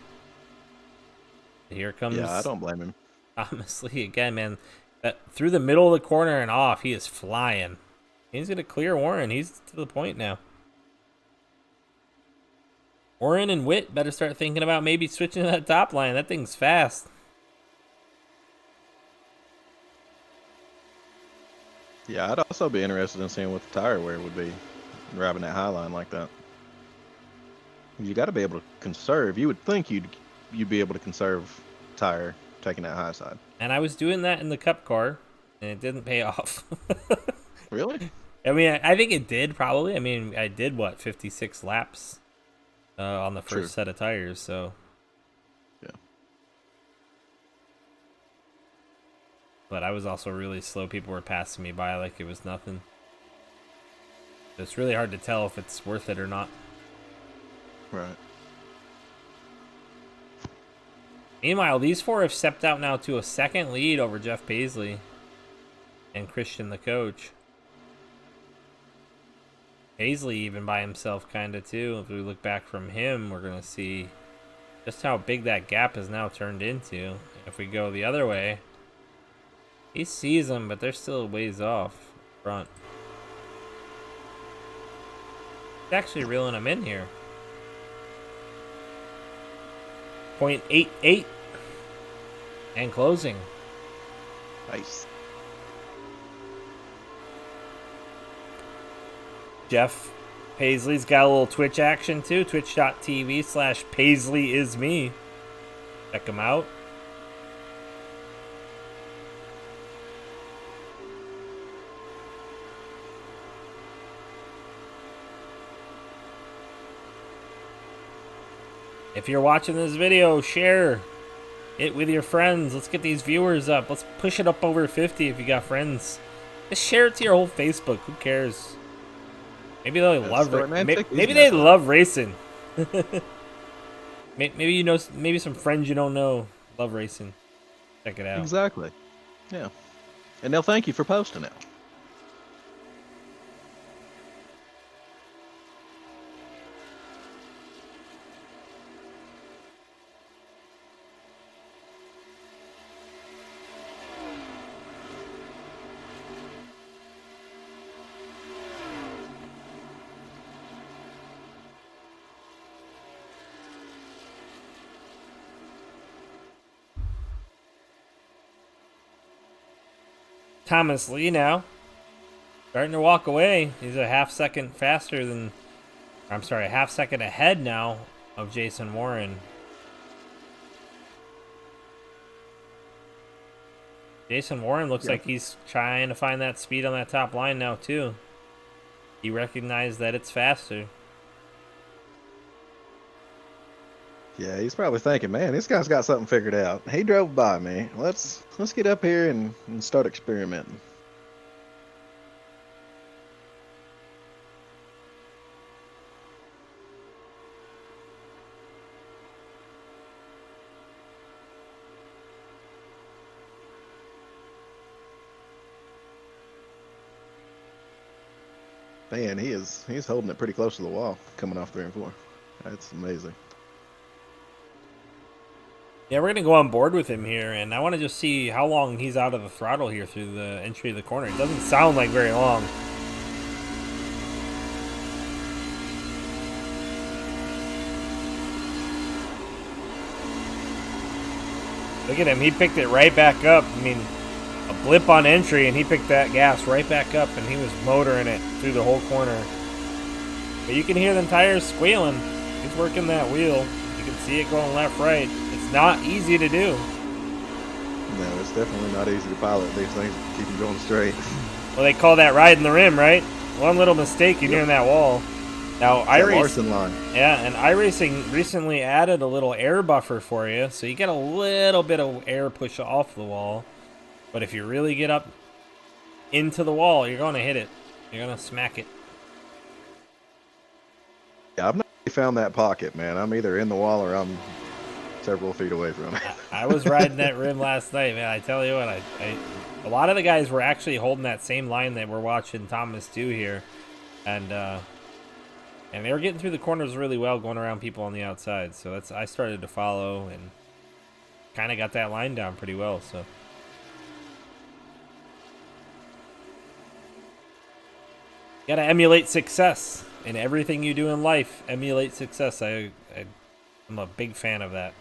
Here comes... Yeah, I don't blame him. Thomas Lee again, man. Through the middle of the corner and off, he is flying. He's going to clear Warren. He's to the point now. Warren and Witt better start thinking about maybe switching to that top line. That thing's fast. Yeah, I'd also be interested in seeing what the tire wear would be driving that high line like that. You got to be able to conserve. You would think you'd be able to conserve tire taking that high side. And I was doing that in the Cup car, and it didn't pay off. Really? I mean, I think it did probably. I mean, I did, what, 56 laps on the first set of tires, so. Yeah. But I was also really slow. People were passing me by like it was nothing. It's really hard to tell if it's worth it or not. Right. Meanwhile, these four have stepped out now to a second lead over Jeff Paisley and Christian, the coach. Paisley even by himself kind of too. If we look back from him, we're going to see just how big that gap has now turned into. If we go the other way, he sees them, but they're still a ways off front. He's actually reeling them in here. 0.88 and closing. Nice. Jeff Paisley's got a little Twitch action too. Twitch.tv/PaisleyIsMe. Check him out. If you're watching this video, share it with your friends. Let's get these viewers up. Let's push it up over 50 if you got friends. Just share it to your whole Facebook. Who cares? Maybe they love maybe they love racing. Maybe you know, maybe some friends you don't know love racing. Check it out. Exactly. Yeah. And they'll thank you for posting it. Thomas Lee now starting to walk away. He's a half second faster than, I'm sorry, a half second ahead now of Jason Warren. Jason Warren looks like he's trying to find that speed on that top line now too. He recognized that it's faster. Yeah, he's probably thinking, man, this guy's got something figured out. He drove by me. Let's get up here and start experimenting. Man, he's holding it pretty close to the wall coming off 3 and 4. That's amazing. Yeah, we're going to go on board with him here, and I want to just see how long he's out of the throttle here through the entry of the corner. It doesn't sound like very long. Look at him. He picked it right back up. I mean, a blip on entry, and he picked that gas right back up, and he was motoring it through the whole corner. But you can hear them tires squealing. He's working that wheel. You can see it going left, right. It's not easy to do. No, it's definitely not easy to pilot these things. Keep them going straight. Well, they call that riding the rim, right? One little mistake, you're near that wall. Now, Larson line. Yeah, and iRacing recently added a little air buffer for you, so you get a little bit of air push off the wall. But if you really get up into the wall, you're going to hit it. You're going to smack it. Yeah, I've not really found that pocket, man. I'm either in the wall or I'm several feet away from it. I was riding that rim last night, man. I tell you what, a lot of the guys were actually holding that same line that we're watching Thomas do here, and they were getting through the corners really well, going around people on the outside. So I started to follow and kind of got that line down pretty well. So. You gotta emulate success in everything you do in life. Emulate success. I'm a big fan of that.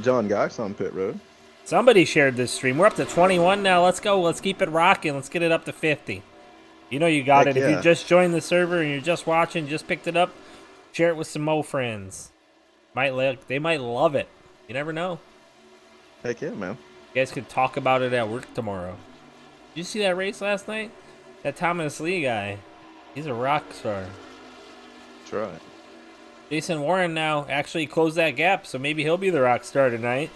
John Geis on pit road. Somebody shared this stream. We're up to 21 now. Let's go. Let's keep it rocking. Let's get it up to 50. You know you got Heck it. yeah. If you just joined the server and you're just watching, just picked it up, share it with some Mo friends. They might love it. You never know. Heck yeah, man. You guys could talk about it at work tomorrow. Did you see that race last night? That Thomas Lee guy. He's a rock star. That's right. Jason Warren now actually closed that gap, so maybe he'll be the rock star tonight.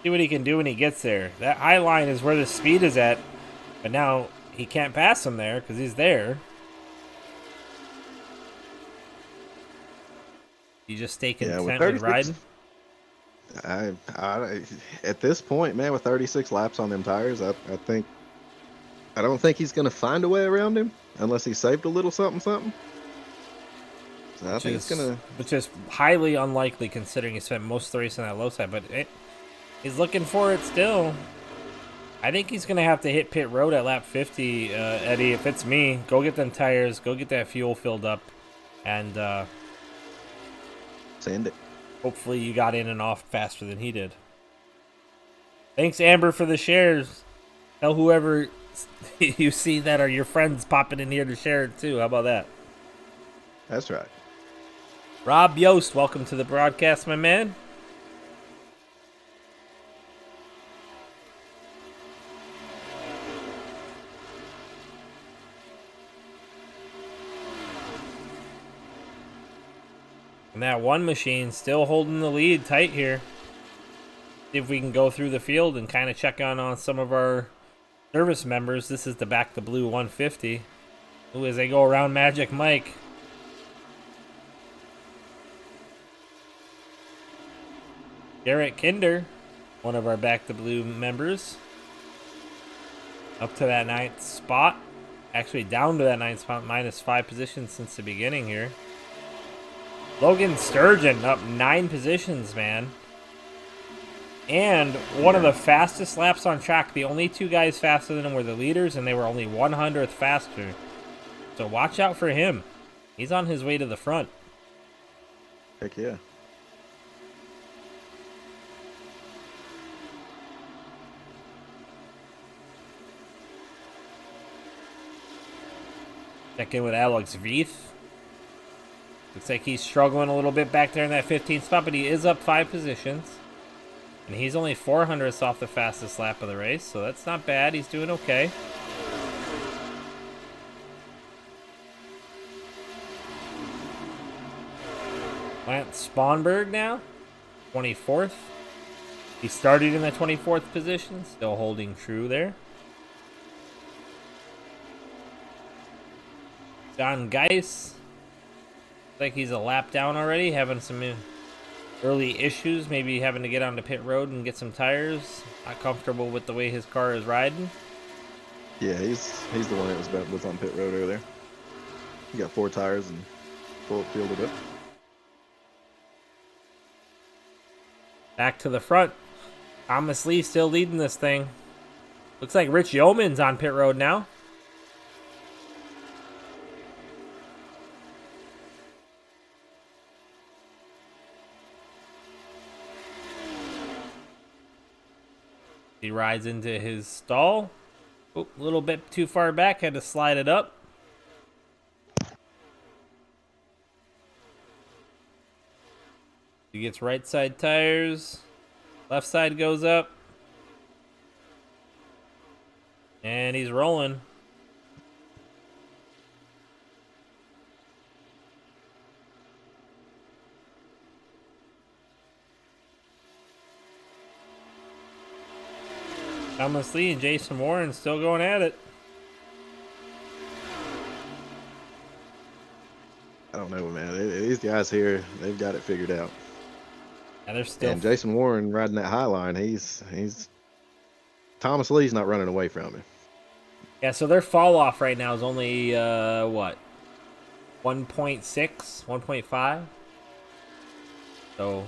See what he can do when he gets there. That high line is where the speed is at, but now he can't pass him there because he's there. You just stay content with riding? I at this point, man, with 36 laps on them tires, I don't think he's gonna find a way around him unless he saved a little something. So I think it's gonna, which is highly unlikely considering he spent most of the race on that low side, but he's looking for it still. I think he's gonna have to hit pit road at lap 50, Eddie. If it's me, go get them tires, go get that fuel filled up, and send it. Hopefully you got in and off faster than he did. Thanks, Amber, for the shares. Tell whoever you see that are your friends popping in here to share it too. How about that? That's right. Rob Yost, welcome to the broadcast, my man. And that one machine still holding the lead tight here. See if we can go through the field and kind of check on some of our service members. This is the Back the Blue 150. Ooh, as they go around Magic Mike. Garrett Kinder, one of our Back the Blue members. Up to that 9th spot. Actually down to that 9th spot, minus 5 positions since the beginning here. Logan Sturgeon up 9 positions, man. And one of the fastest laps on track. The only 2 guys faster than him were the leaders, and they were only 1/100th faster. So watch out for him. He's on his way to the front. Heck yeah. Check in with Alex Veith. Looks like he's struggling a little bit back there in that 15th spot, but he is up 5 positions. And he's only 400ths off the fastest lap of the race, so that's not bad. He's doing okay. Lance Sponberg now, 24th. He started in the 24th position, still holding true there. John Geis. Like he's a lap down already, having some early issues, maybe having to get onto pit road and get some tires. Not comfortable with the way his car is riding. Yeah, he's the one that was on pit road earlier. He got 4 tires and full fielded up. Back to the front. Thomas Lee still leading this thing. Looks like Rich Yeoman's on pit road now. He rides into his stall. Oh, a little bit too far back. Had to slide it up. He gets right side tires. Left side goes up. And he's rolling. Thomas Lee and Jason Warren still going at it. I don't know, man. These guys here, they've got it figured out. And they're still. And Jason Warren riding that high line, he's Thomas Lee's not running away from him. Yeah, so their fall off right now is only what? 1.6, 1.5. So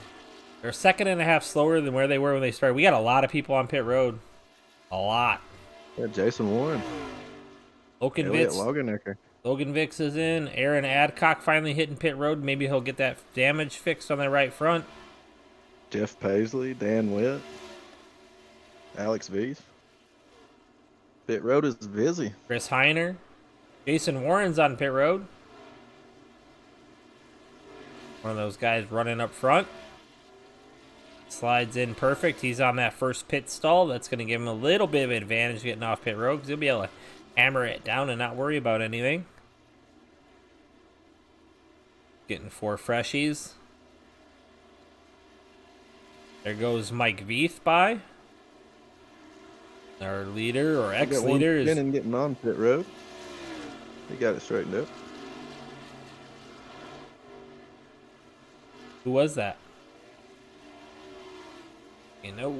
they're a second and a half slower than where they were when they started. We got a lot of people on pit road. A lot. Yeah, Jason Warren. Logan Vicks is in. Aaron Adcock finally hitting pit road. Maybe he'll get that damage fixed on their right front. Jeff Paisley, Dan Witt, Alex Veith. Pit road is busy. Chris Heiner. Jason Warren's on pit road. One of those guys running up front. Slides in perfect. He's on that first pit stall. That's going to give him a little bit of advantage getting off pit road because he'll be able to hammer it down and not worry about anything. Getting 4 freshies. There goes Mike Veith by. Our leader or ex-leader is getting on pit road. He got it straightened up. Who was that? You know,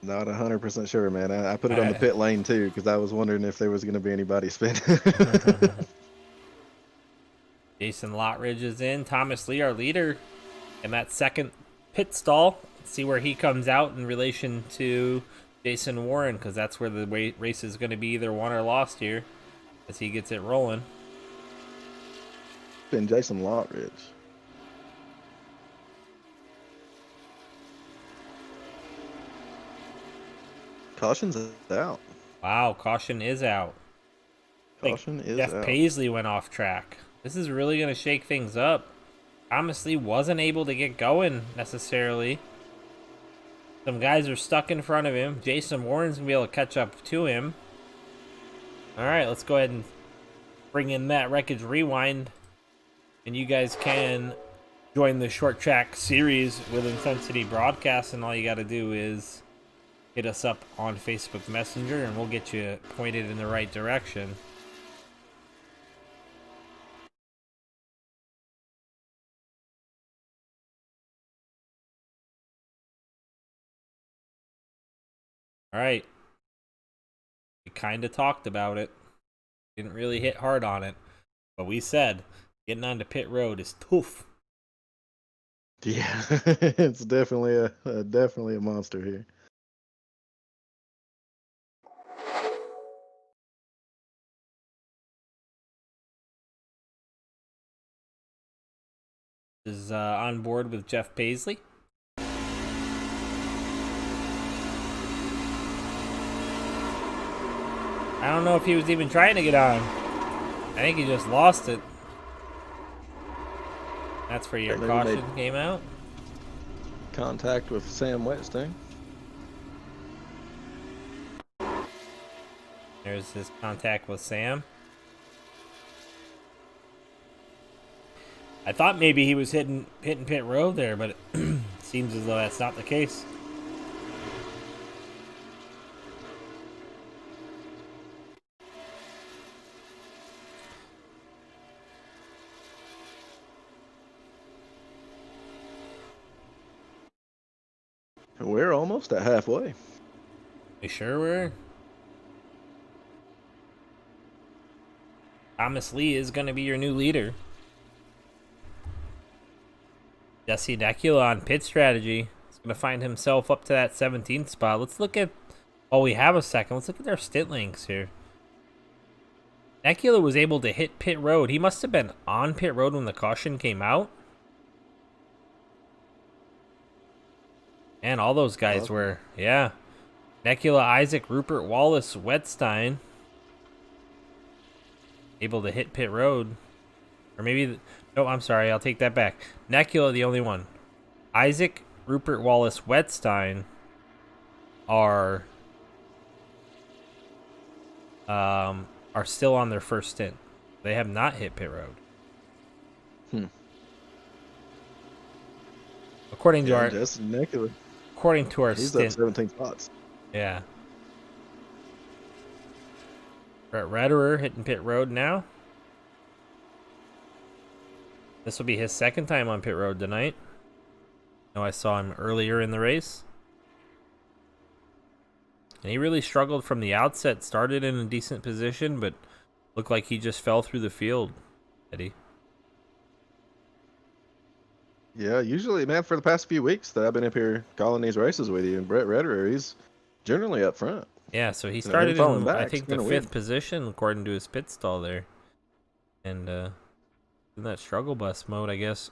not 100% sure, man. I put it on the pit lane too because I was wondering if there was going to be anybody spinning. Jason Lottridge is in. Thomas Lee, our leader, in that second pit stall. Let's see where he comes out in relation to Jason Warren because that's where the race is going to be either won or lost here as he gets it rolling. Been Jason Lottridge. Caution's out. Wow, caution is out. Caution is Jeff out. Paisley went off track. This is really going to shake things up. Thomas Lee wasn't able to get going necessarily. Some guys are stuck in front of him. Jason Warren's going to be able to catch up to him. All right, let's go ahead and bring in that Wreckage Rewind. And you guys can join the short track series with Intensity Broadcast. And all you got to do is hit us up on Facebook Messenger and we'll get you pointed in the right direction. All right. We kind of talked about it. Didn't really hit hard on it. But we said getting onto pit road is tough. Yeah, it's definitely a monster here. Is on board with Jeff Paisley. I don't know if he was even trying to get on. I think he just lost it. That's where your caution came out. Contact with Sam Wetstein. There's his contact with Sam. I thought maybe he was hitting pit road there, but it seems as though that's not the case. We're almost at halfway. We sure were. Thomas Lee is going to be your new leader. Jesse Necula on pit strategy. He's going to find himself up to that 17th spot. Let's look at... Oh, we have a second. Let's look at their stint links here. Necula was able to hit pit road. He must have been on pit road when the caution came out. And all those guys were... Yeah. Necula, Isaac, Rupert, Wallace, Wetstein. Able to hit pit road. Or maybe... No, I'm sorry. I'll take that back. Necula, the only one. Isaac, Rupert, Wallace, Wetstein are still on their first stint. They have not hit pit road. According to our Necula. According to our He's stint. up 17 spots. Yeah. Brett Retterer hitting pit road now. This will be his second time on pit road tonight. I know I saw him earlier in the race. And he really struggled from the outset. Started in a decent position, but looked like he just fell through the field, Eddie. Yeah, usually, man, for the past few weeks that I've been up here calling these races with you, and Brett Retterer, he's generally up front. Yeah, so he started falling in, back, I think, the kinda fifth weird. position, according to his pit stall there. And in that struggle bus mode, I guess.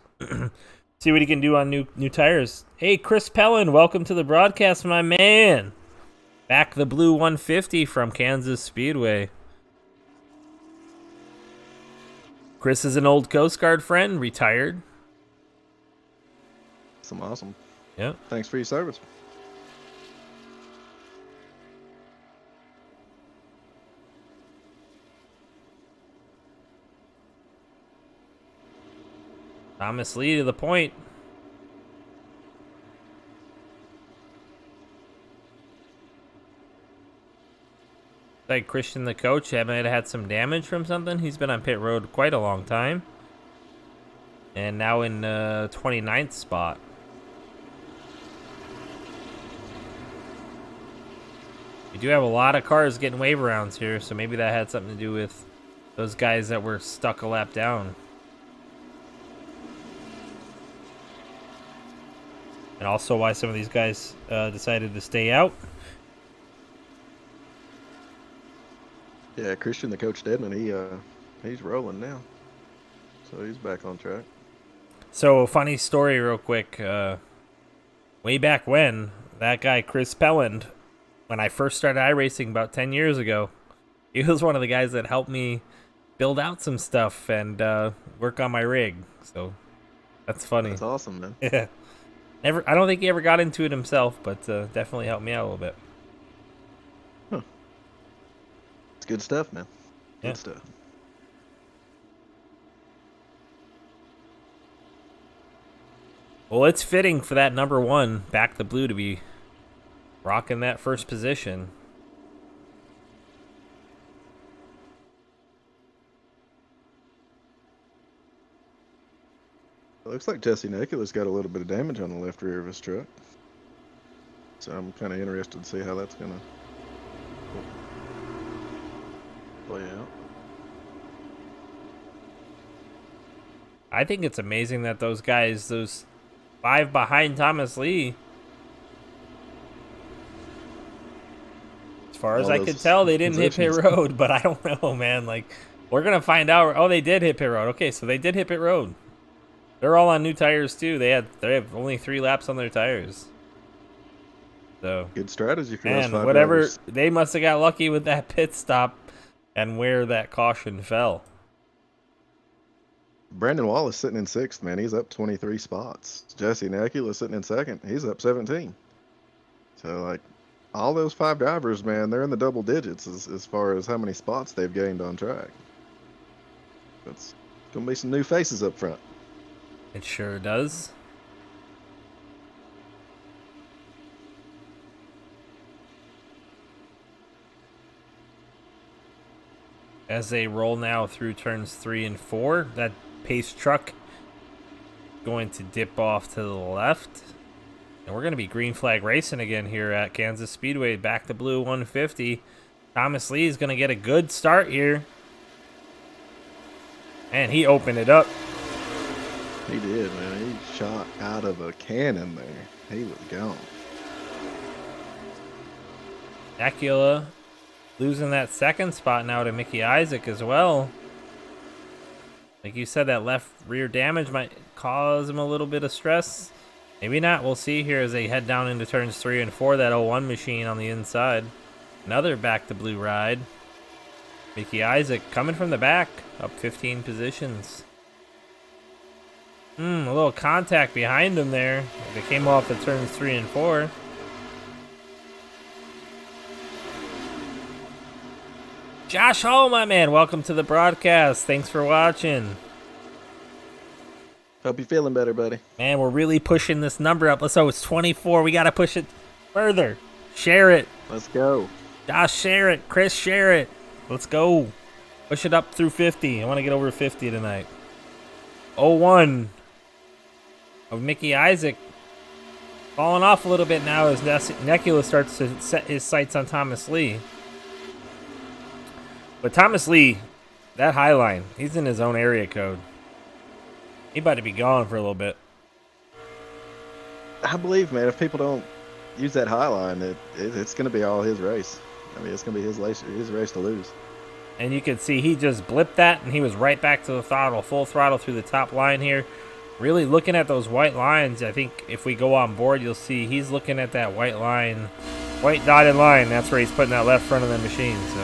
See what he can do on new tires. Hey, Chris Pellin, welcome to the broadcast, my man. Back the blue 150 from Kansas Speedway. Chris is an old Coast Guard friend, retired. Awesome. Yep. Thanks for your service. Thomas Lee to the point. Like Christian, the coach, might have had some damage from something. He's been on pit road quite a long time. And now in 29th spot. We do have a lot of cars getting wave rounds here, so maybe that had something to do with those guys that were stuck a lap down. And also why some of these guys decided to stay out. Yeah, Christian, the coach Deadman, he's rolling now. So he's back on track. So, funny story real quick. Way back when, that guy Chris Pelland, when I first started iRacing about 10 years ago, he was one of the guys that helped me build out some stuff and work on my rig. So, that's funny. That's awesome, man. Yeah. I don't think he ever got into it himself, but definitely helped me out a little bit. Huh. It's good stuff, man. Good Yeah. stuff. Well, it's fitting for that number one, Back the Blue, to be rocking that first position. It looks like Jesse Necula's got a little bit of damage on the left rear of his truck. So I'm kind of interested to see how that's going to play out. I think it's amazing that those guys, those 5 behind Thomas Lee, as far as All I those could tell, they didn't hit pit positions. road, but I don't know, man. Like, we're going to find out. Oh, they did hit pit road. Okay, so they did hit pit road. They're all on new tires, too. They have only 3 laps on their tires. So, Good strategy for those man, 5 whatever, drivers. they must have got lucky with that pit stop and where that caution fell. Brandon Wallace sitting in 6th, man. He's up 23 spots. Jesse Necula sitting in 2nd. He's up 17. So, like, all those 5 drivers, man, they're in the double digits as far as how many spots they've gained on track. That's going to be some new faces up front. It sure does. As they roll now through turns 3 and 4, that pace truck going to dip off to the left. And we're going to be green flag racing again here at Kansas Speedway. Back to blue 150. Thomas Lee is going to get a good start here. And he opened it up. He did, man. He shot out of a cannon there. He was gone. Acula losing that second spot now to Mickey Isaac as well. Like you said, that left rear damage might cause him a little bit of stress. Maybe not. We'll see here as they head down into turns 3 and 4. That 01 machine on the inside. Another back to blue ride. Mickey Isaac coming from the back, up 15 positions. A little contact behind him there. They came off at turns 3 and 4. Josh Hall, my man, welcome to the broadcast. Thanks for watching. Hope you're feeling better, buddy. Man, we're really pushing this number up. So it's 24. We got to push it further. Share it. Let's go. Josh, share it. Chris, share it. Let's go. Push it up through 50. I want to get over 50 tonight. 01 of Mickey Isaac. Falling off a little bit now as Necula starts to set his sights on Thomas Lee. But Thomas Lee, that high line, he's in his own area code. He about to be gone for a little bit. I believe, man, if people don't use that high line, it's going to be all his race. I mean, it's going to be his race to lose. And you can see he just blipped that, and he was right back to the throttle, full throttle through the top line here. Really looking at those white lines. I think if we go on board, you'll see he's looking at that white line, white dotted line. That's where he's putting that left front of the machine. So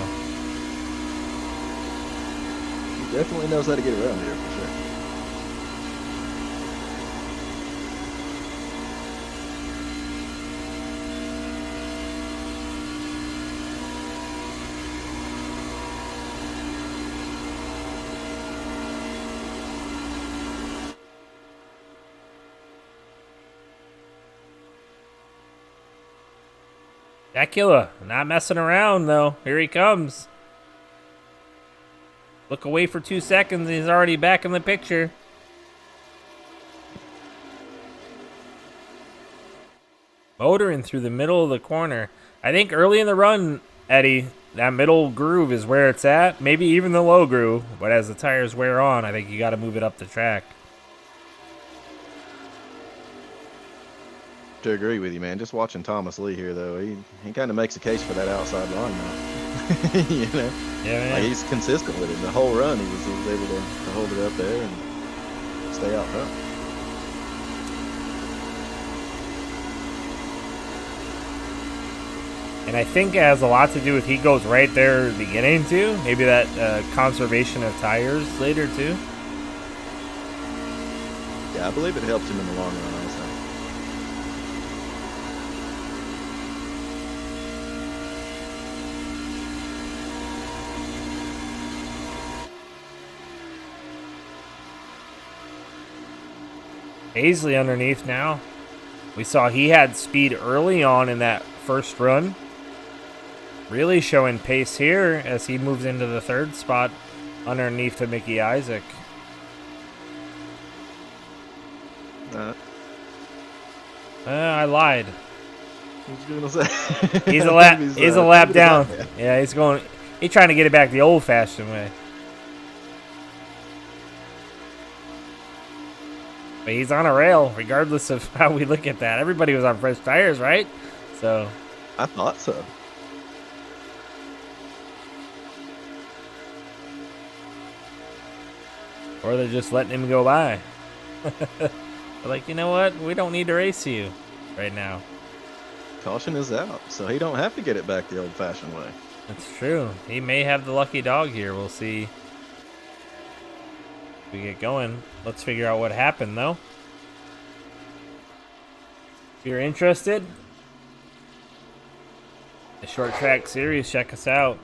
he definitely knows how to get around here for sure. Necula, not messing around though. Here he comes. Look away for 2 seconds. He's already back in the picture. Motoring through the middle of the corner. I think early in the run, Eddie, that middle groove is where it's at. Maybe even the low groove. But as the tires wear on, I think you got to move it up the track. To agree with you, man. Just watching Thomas Lee here, though, he kind of makes a case for that outside line now. You know? Yeah, man. Like, he's consistent with it. The whole run, he was able to hold it up there and stay out front. And I think it has a lot to do with he goes right there at the beginning, too. Maybe that conservation of tires later, too. Yeah, I believe it helps him in the long run, honestly. Paisley underneath now. We saw he had speed early on in that first run. Really showing pace here as he moves into the third spot underneath to Mickey Isaac. I lied. He's a lap down. Yeah, he's trying to get it back the old-fashioned way. But he's on a rail, regardless of how we look at that. Everybody was on fresh tires, right? So I thought so. Or they're just letting him go by. They're like, you know what? We don't need to race you right now. Caution is out, so he don't have to get it back the old-fashioned way. That's true. He may have the lucky dog here. We'll see. We get going. Let's figure out what happened, though. If you're interested, the Short Track Series, check us out.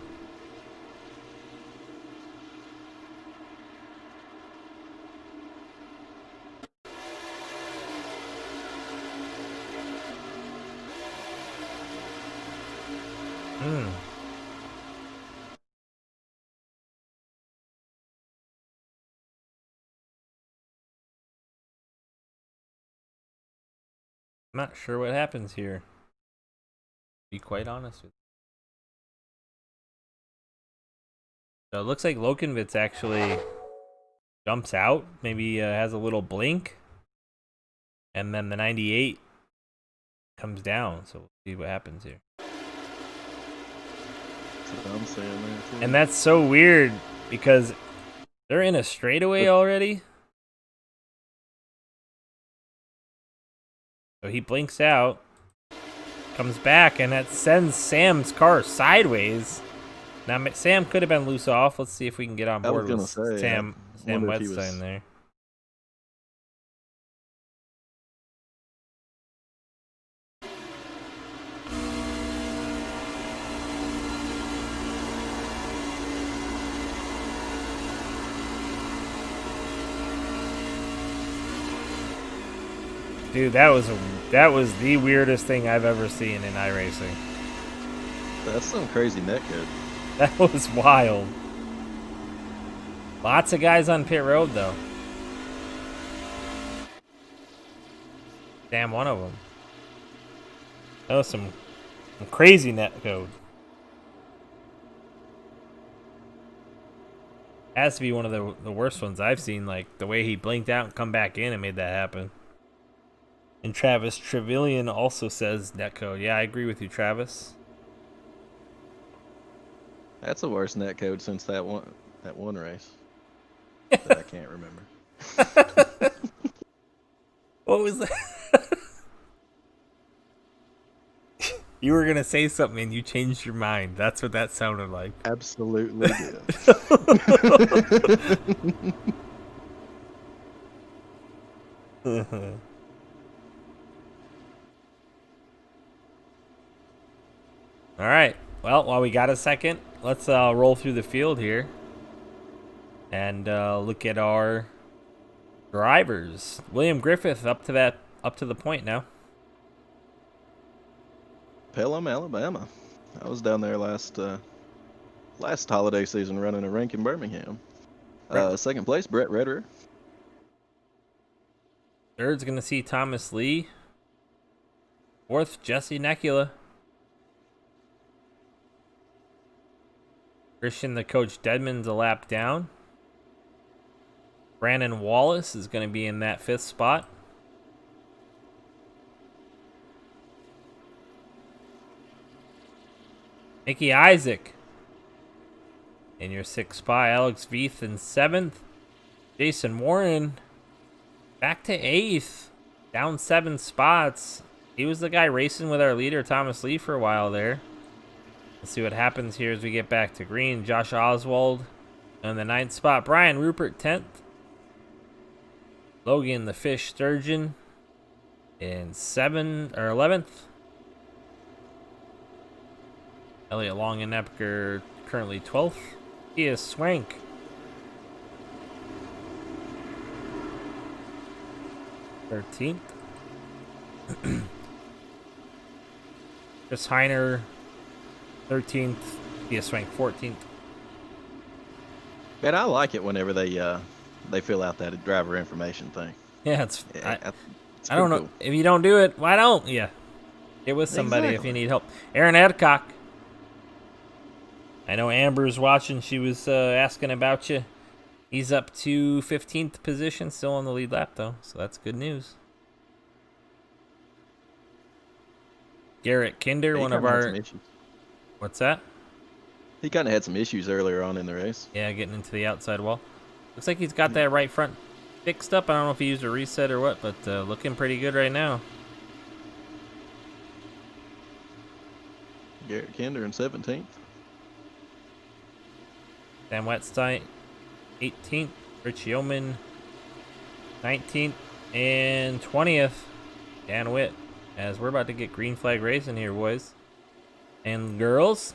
I'm not sure what happens here. To be quite honest with you. So it looks like Lokenvitz actually jumps out. Maybe has a little blink. And then the 98 comes down. So we'll see what happens here. That's what I'm saying there, too. And that's so weird because they're in a straightaway already. So he blinks out, comes back, and that sends Sam's car sideways. Now, Sam could have been loose off. Let's see if we can get on I was board gonna with say, Sam wonder if he Wetstein was. there. Dude, that was the weirdest thing I've ever seen in iRacing. That's some crazy net code. That was wild. Lots of guys on pit road though. Damn, one of them. That was some crazy net code. Has to be one of the worst ones I've seen. Like the way he blinked out and come back in and made that happen. And Travis Trevelyan also says netcode. Yeah, I agree with you, Travis. That's the worst net code since that one race that I can't remember. What was that? You were gonna say something and you changed your mind. That's what that sounded like. Absolutely did. All right. Well, while we got a second, let's roll through the field here and look at our drivers. William Griffith up to the point now. Pelham, Alabama. I was down there last holiday season running a rink in Birmingham. Second place, Brett Redder. Third's gonna see Thomas Lee. Fourth, Jesse Nekula. Christian, the coach Deadman's a lap down. Brandon Wallace is going to be in that fifth spot. Mickey Isaac in your sixth spot. Alex Veith in seventh. Jason Warren back to eighth. Down 7 spots. He was the guy racing with our leader, Thomas Lee, for a while there. Let's see what happens here as we get back to green. Josh Oswald in the 9th spot. Brian Rupert 10th. Logan the Fish Sturgeon in 11th. Elliot Long and Epker currently 12th. Kia Swank 13th. Chris Heiner 13th. Kia Swank 14th. Man, I like it whenever they fill out that driver information thing. Yeah, It's I don't know. cool. If you don't do it, why don't you? Get with somebody if you Exactly. need help. Aaron Adcock. I know Amber's watching. She was asking about you. He's up to 15th position, still on the lead lap, though. So that's good news. Garrett Kinder, He one of kinda had our... some issues. What's that? He kind of had some issues earlier on in the race. Yeah, getting into the outside wall. Looks like he's got that right front fixed up. I don't know if he used a reset or what, but looking pretty good right now. Garrett Kinder in 17th. Sam Wetstein, 18th. Rich Yeoman, 19th. And 20th, Dan Witt. As we're about to get green flag racing here, boys. And girls,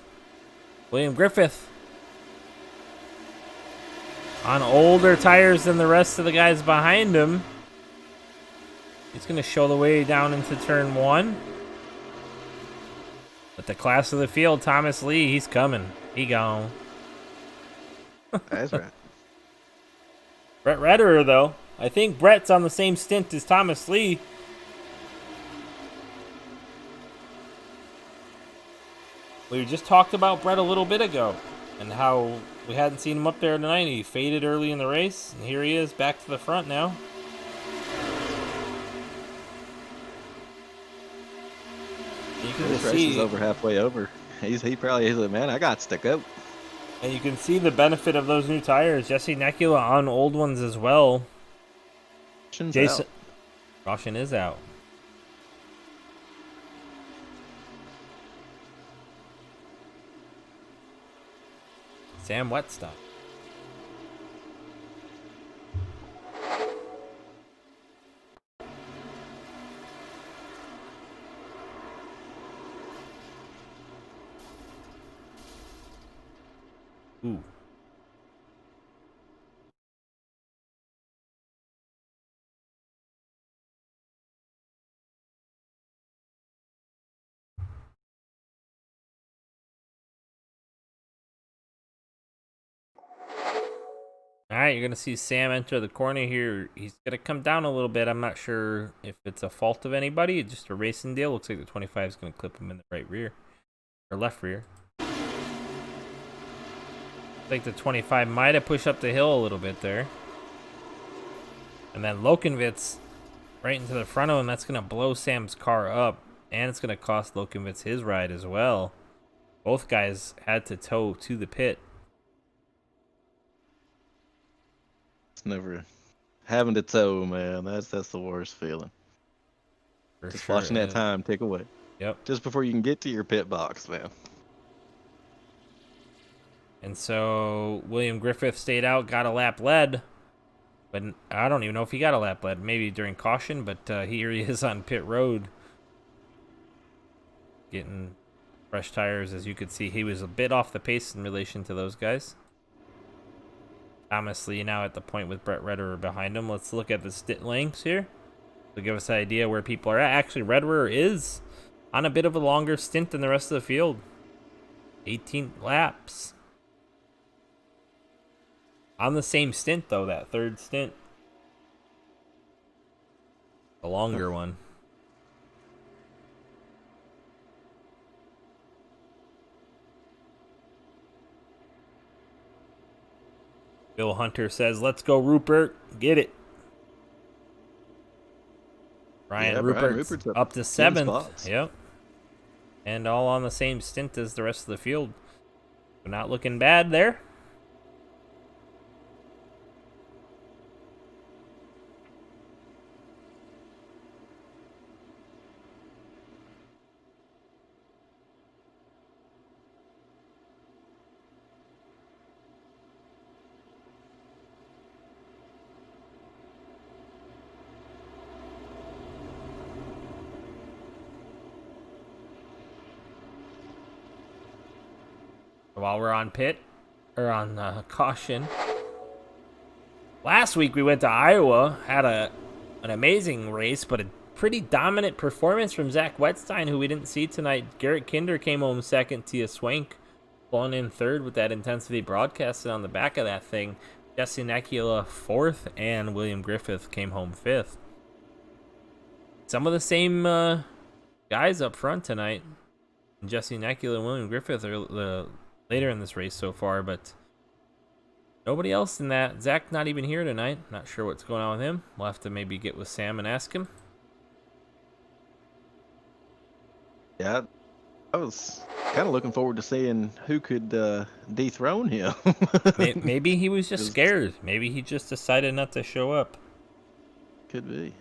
William Griffith. On older tires than the rest of the guys behind him. He's going to show the way down into turn 1. But the class of the field, Thomas Lee, he's coming. He gone. That's right. Brett Redderer, though. I think Brett's on the same stint as Thomas Lee. We just talked about Brett a little bit ago and how we hadn't seen him up there tonight. He faded early in the race, and here he is back to the front now. You can This just race is see, over halfway over. He probably is like, man, I got to go. and you can see the benefit of those new tires. Jesse Nekula on old ones as well. Jason, Roshan is out. Sam Whetstone. Ooh. All right, you're going to see Sam enter the corner here. He's going to come down a little bit. I'm not sure if it's a fault of anybody. It's just a racing deal. Looks like the 25 is going to clip him in the right rear. Or left rear. Looks like the 25 might have pushed up the hill a little bit there. And then Lokenvitz right into the front of him. That's going to blow Sam's car up. And it's going to cost Lokenvitz his ride as well. Both guys had to tow to the pit. Never having to tow, man. That's the worst feeling. For Just sure watching that time tick away. Yep. Just before you can get to your pit box, man. And so William Griffith stayed out, got a lap led. But I don't even know if he got a lap led. Maybe during caution, but here he is on pit road. Getting fresh tires. As you could see, he was a bit off the pace in relation to those guys. Thomas Lee now at the point with Brett Redder behind him. Let's look at the stint lengths here to give us an idea where people are at. Actually, Redder is on a bit of a longer stint than the rest of the field. 18 laps. On the same stint, though, that third stint. The longer one. Bill Hunter says, let's go, Rupert. Get it. Brian Rupert's up to 7th. Yep. And all on the same stint as the rest of the field. So not looking bad there. While we're on caution. Last week we went to Iowa, had an amazing race, but a pretty dominant performance from Zach Wetstein, who we didn't see tonight. Garrett Kinder came home second. Tia Swank pulling in third with that intensity broadcasted on the back of that thing. Jesse Nekula fourth, and William Griffith came home fifth. Some of the same guys up front tonight. Jesse Nekula and William Griffith are the later in this race so far, but nobody else in that. Zach not even here tonight. Not sure what's going on with him. We'll have to maybe get with Sam and ask him. Yeah, I was kind of looking forward to seeing who could dethrone him. Maybe he was just scared. Maybe he just decided not to show up. Could be.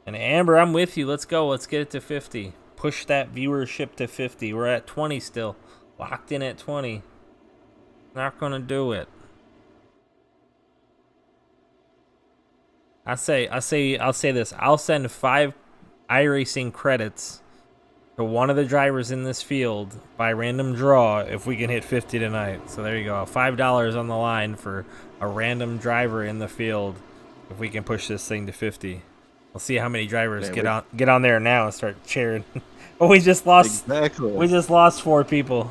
And Amber, I'm with you. Let's go. Let's get it to 50. Push that viewership to 50. We're at 20 still. Locked in at 20. Not going to do it. I'll say this. I'll send 5 iRacing credits to one of the drivers in this field by random draw if we can hit 50 tonight. So there you go. $5 on the line for a random driver in the field if we can push this thing to 50. We'll see how many drivers get on there now and start cheering. Oh, we just lost. Exactly. We just lost 4 people.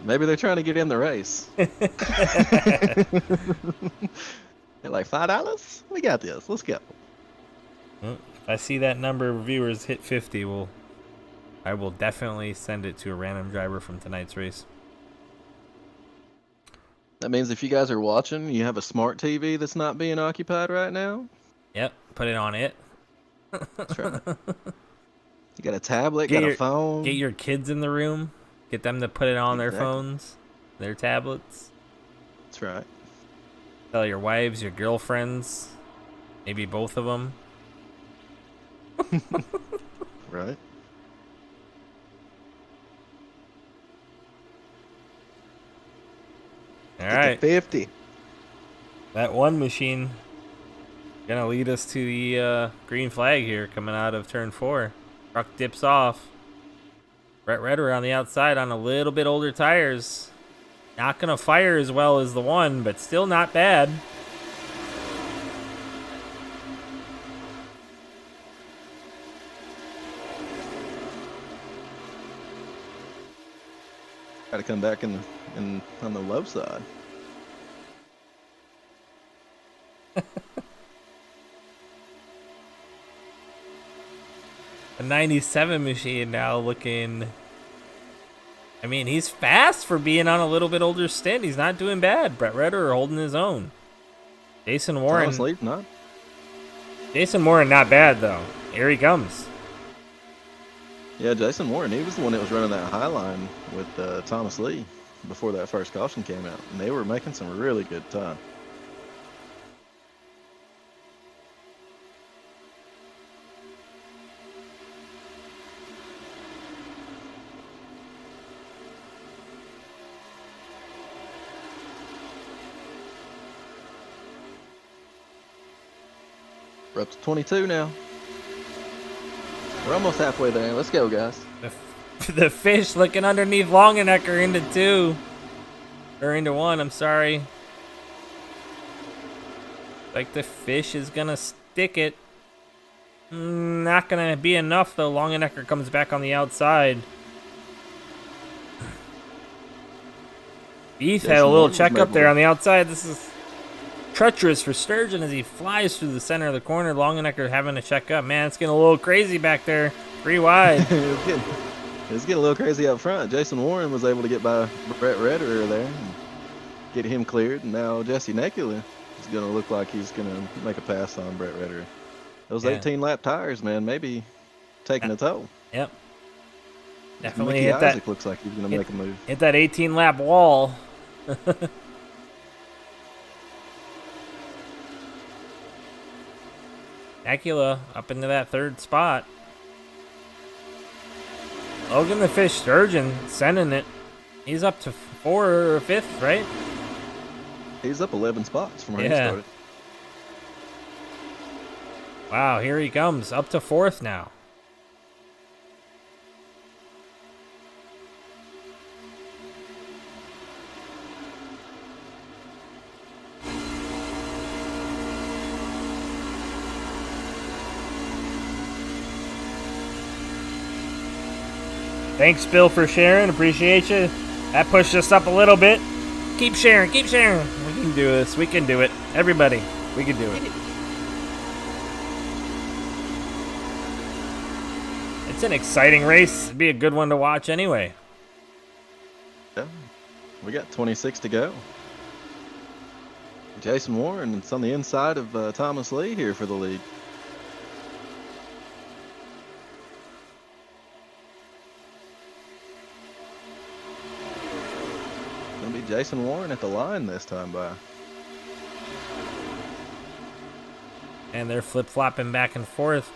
Maybe they're trying to get in the race. They're like, $5? We got this. Let's go. Well, if I see that number of viewers hit 50, I will definitely send it to a random driver from tonight's race. That means if you guys are watching, you have a smart TV that's not being occupied right now. Yep, put it on it. That's right. You got a tablet, got a phone. Get your kids in the room. Get them to put it on their phones, their tablets. That's right. Tell your wives, your girlfriends, maybe both of them. Right. All Get right. to 50. That one machine gonna lead us to the green flag here coming out of turn 4. Truck dips off. Brett Redder on the outside on a little bit older tires. Not gonna fire as well as the one, but still not bad. Got to come back on the low side. A 97 machine now looking... I mean, he's fast for being on a little bit older stint. He's not doing bad. Brett Redder holding his own. Jason Warren... Honestly, not. Jason Warren not bad, though. Here he comes. Yeah, Jason Warren, he was the one that was running that high line with Thomas Lee before that first caution came out. And they were making some really good time. We're up to 22 now. We're almost halfway there. Let's go, guys. The fish looking underneath Longenecker into 2. Or into 1, I'm sorry. Like the fish is gonna stick it. Not gonna be enough though. Longenecker comes back on the outside. Beef had a little checkup there on the outside. This is treacherous for Sturgeon as he flies through the center of the corner. Longenecker having to check up. Man, it's getting a little crazy back there. 3 wide. It was getting a little crazy up front. Jason Warren was able to get by Brett Redder there and get him cleared. And now Jesse Necula is going to look like he's going to make a pass on Brett Redder. Those 18-lap tires, man, maybe taking a toll. Yep. Definitely Mickey hit Isaac that. Looks like he's going to make a move. Hit that 18-lap wall. Necula up into that 3rd spot. Logan the Fish Sturgeon sending it. He's up to 4th or 5th, right? He's up 11 spots from where he started. Wow, here he comes. Up to 4th now. Thanks, Bill, for sharing. Appreciate you. That pushed us up a little bit. Keep sharing. Keep sharing. We can do this. We can do it. Everybody, we can do it. It's an exciting race. It'd be a good one to watch anyway. Yeah. We got 26 to go. Jason Warren, it's on the inside of Thomas Lee here for the lead. Gonna be Jason Warren at the line this time by. And they're flip-flopping back and forth.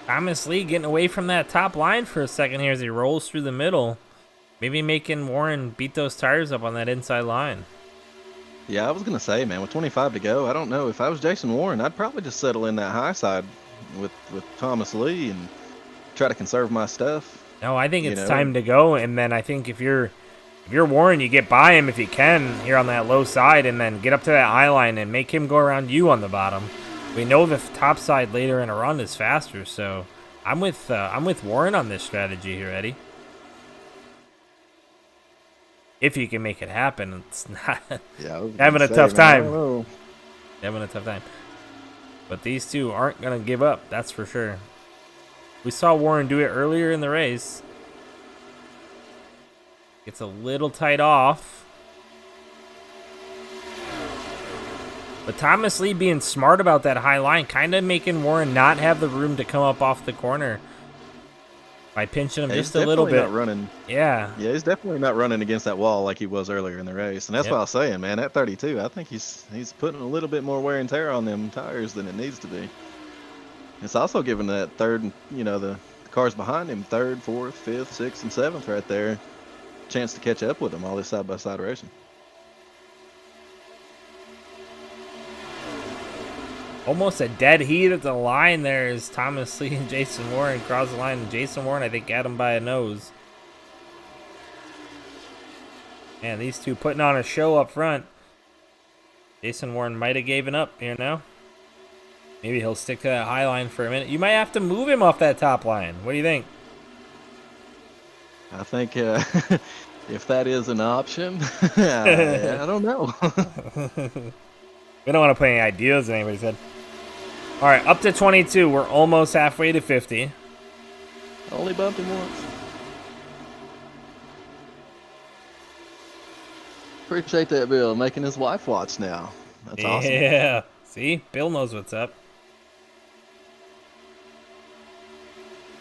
Thomas Lee getting away from that top line for a second here as he rolls through the middle. Maybe making Warren beat those tires up on that inside line. Yeah, I was going to say, man, with 25 to go, I don't know. If I was Jason Warren, I'd probably just settle in that high side with Thomas Lee and try to conserve my stuff. No, I think it's time to go. And then I think if you're Warren, you get by him if you can here on that low side and then get up to that high line and make him go around you on the bottom. We know the top side later in a run is faster, so I'm with Warren on this strategy here, Eddie. If you can make it happen, it's not having a tough time. Having a tough time. But these two aren't gonna give up, that's for sure. We saw Warren do it earlier in the race. Gets a little tight off. But Thomas Lee being smart about that high line, kind of making Warren not have the room to come up off the corner by pinching him just a little bit. Not running. Yeah, he's definitely not running against that wall like he was earlier in the race, and that's what I was saying, man. At 32, I think he's putting a little bit more wear and tear on them tires than it needs to be. It's also giving that third, the cars behind him, 3rd, 4th, 5th, 6th, and 7th right there, chance to catch up with him all this side by side racing. Almost a dead heat at the line there as Thomas Lee and Jason Warren cross the line. And Jason Warren, I think, got him by a nose. Man, these two putting on a show up front. Jason Warren might have given up here now. Maybe he'll stick to that high line for a minute. You might have to move him off that top line. What do you think? I think if that is an option, I don't know. We don't want to put any ideas in anybody's head. All right, up to 22. We're almost halfway to 50. Only bumped him once. Appreciate that, Bill, making his wife watch now. That's awesome. Yeah. See? Bill knows what's up.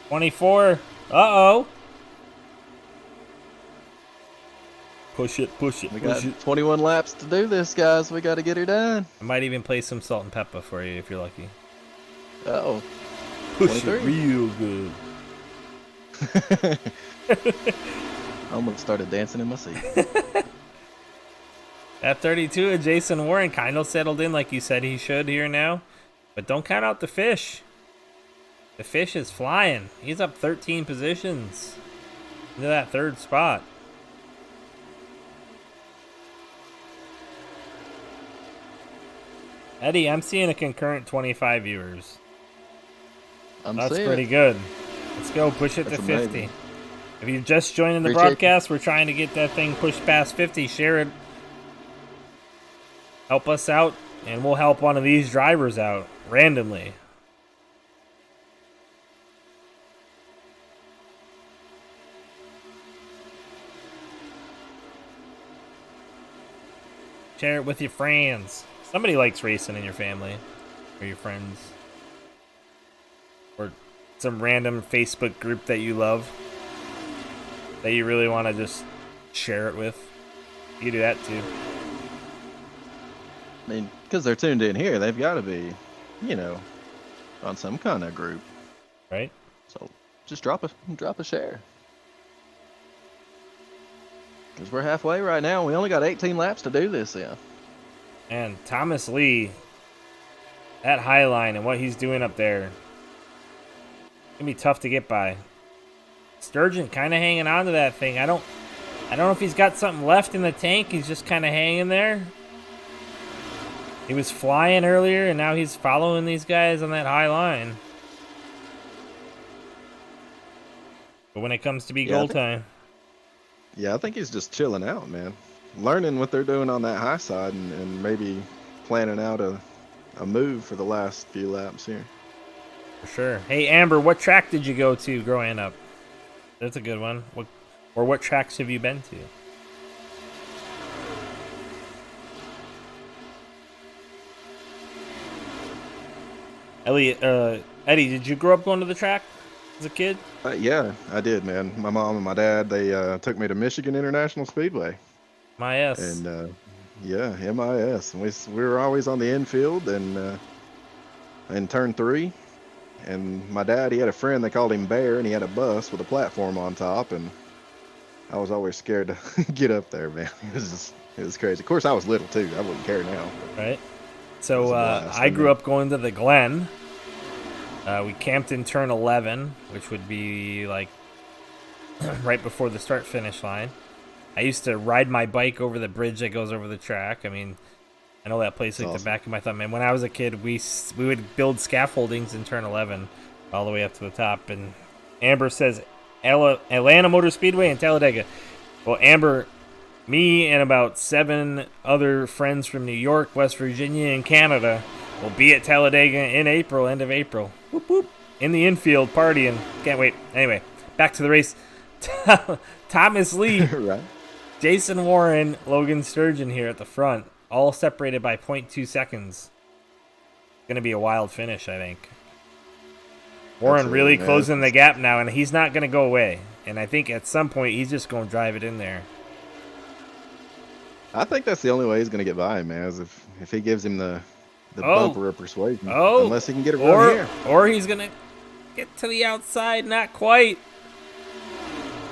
24. Uh-oh. Push it, push it, We push got it. 21 laps to do this, guys. We got to get her done. I might even play some Salt and Pepper for you if you're lucky. Uh-oh. Push 23. it real good. I almost started dancing in my seat. At 32, and Jason Warren kind of settled in like you said he should here now. But don't count out the fish. The fish is flying. He's up 13 positions into that third spot. Eddie, I'm seeing a concurrent 25 viewers. That's pretty good. Let's go. Push it to 50. Amazing. If you've just joined in the Appreciate broadcast, we're trying to get that thing pushed past 50. Share it. Help us out, and we'll help one of these drivers out randomly. Share it with your friends. Somebody likes racing in your family or your friends. Or some random Facebook group that you love that you really want to just share it with. You do that too. I mean, because they're tuned in here, they've got to be, you know, on some kind of group. Right? So just drop a share. Because we're halfway right now. We only got 18 laps to do this in. And Thomas Lee, that high line and what he's doing up there, it's gonna be tough to get by. Sturgeon kind of hanging on to that thing. I don't know if he's got something left in the tank. He's just kind of hanging there. He was flying earlier, and now he's following these guys on that high line. But when it comes to be goal time, Yeah, I think he's just chilling out, man. Learning what they're doing on that high side and maybe planning out a move for the last few laps here. for sure. Hey, Amber, what track did you go to growing up? That's a good one. What tracks have you been to? Eddie, did you grow up going to the track as a kid? Yeah, I did, man. My mom and my dad, they took me to Michigan International Speedway. MIS. And yeah, MIS. And we were always on the infield and in turn 3. And my dad, he had a friend, they called him Bear, and he had a bus with a platform on top. And I was always scared to get up there, man. It was crazy. Of course, I was little too. I wouldn't care now. Right. So I grew up going to the Glen. We camped in turn 11, which would be like right before the start-finish line. I used to ride my bike over the bridge that goes over the track. I mean, I know that place like awesome. the back of my thumb. And when I was a kid, we would build scaffoldings in turn 11 all the way up to the top. And Amber says Atlanta Motor Speedway in Talladega. Well, Amber, me and about 7 other friends from New York, West Virginia, and Canada will be at Talladega in April, end of April. Whoop, whoop. In the infield, partying. Can't wait. Anyway, back to the race. Thomas Lee, Right. Jason Warren, Logan Sturgeon here at the front, all separated by 0.2 seconds. It's going to be a wild finish, I think. Warren Absolutely, really man. closing the gap now, and he's not going to go away. And I think at some point he's just going to drive it in there. I think that's the only way he's going to get by him, man, is if he gives him the bumper of persuasion. Oh, unless he can get it run here. Or he's going to get to the outside, not quite.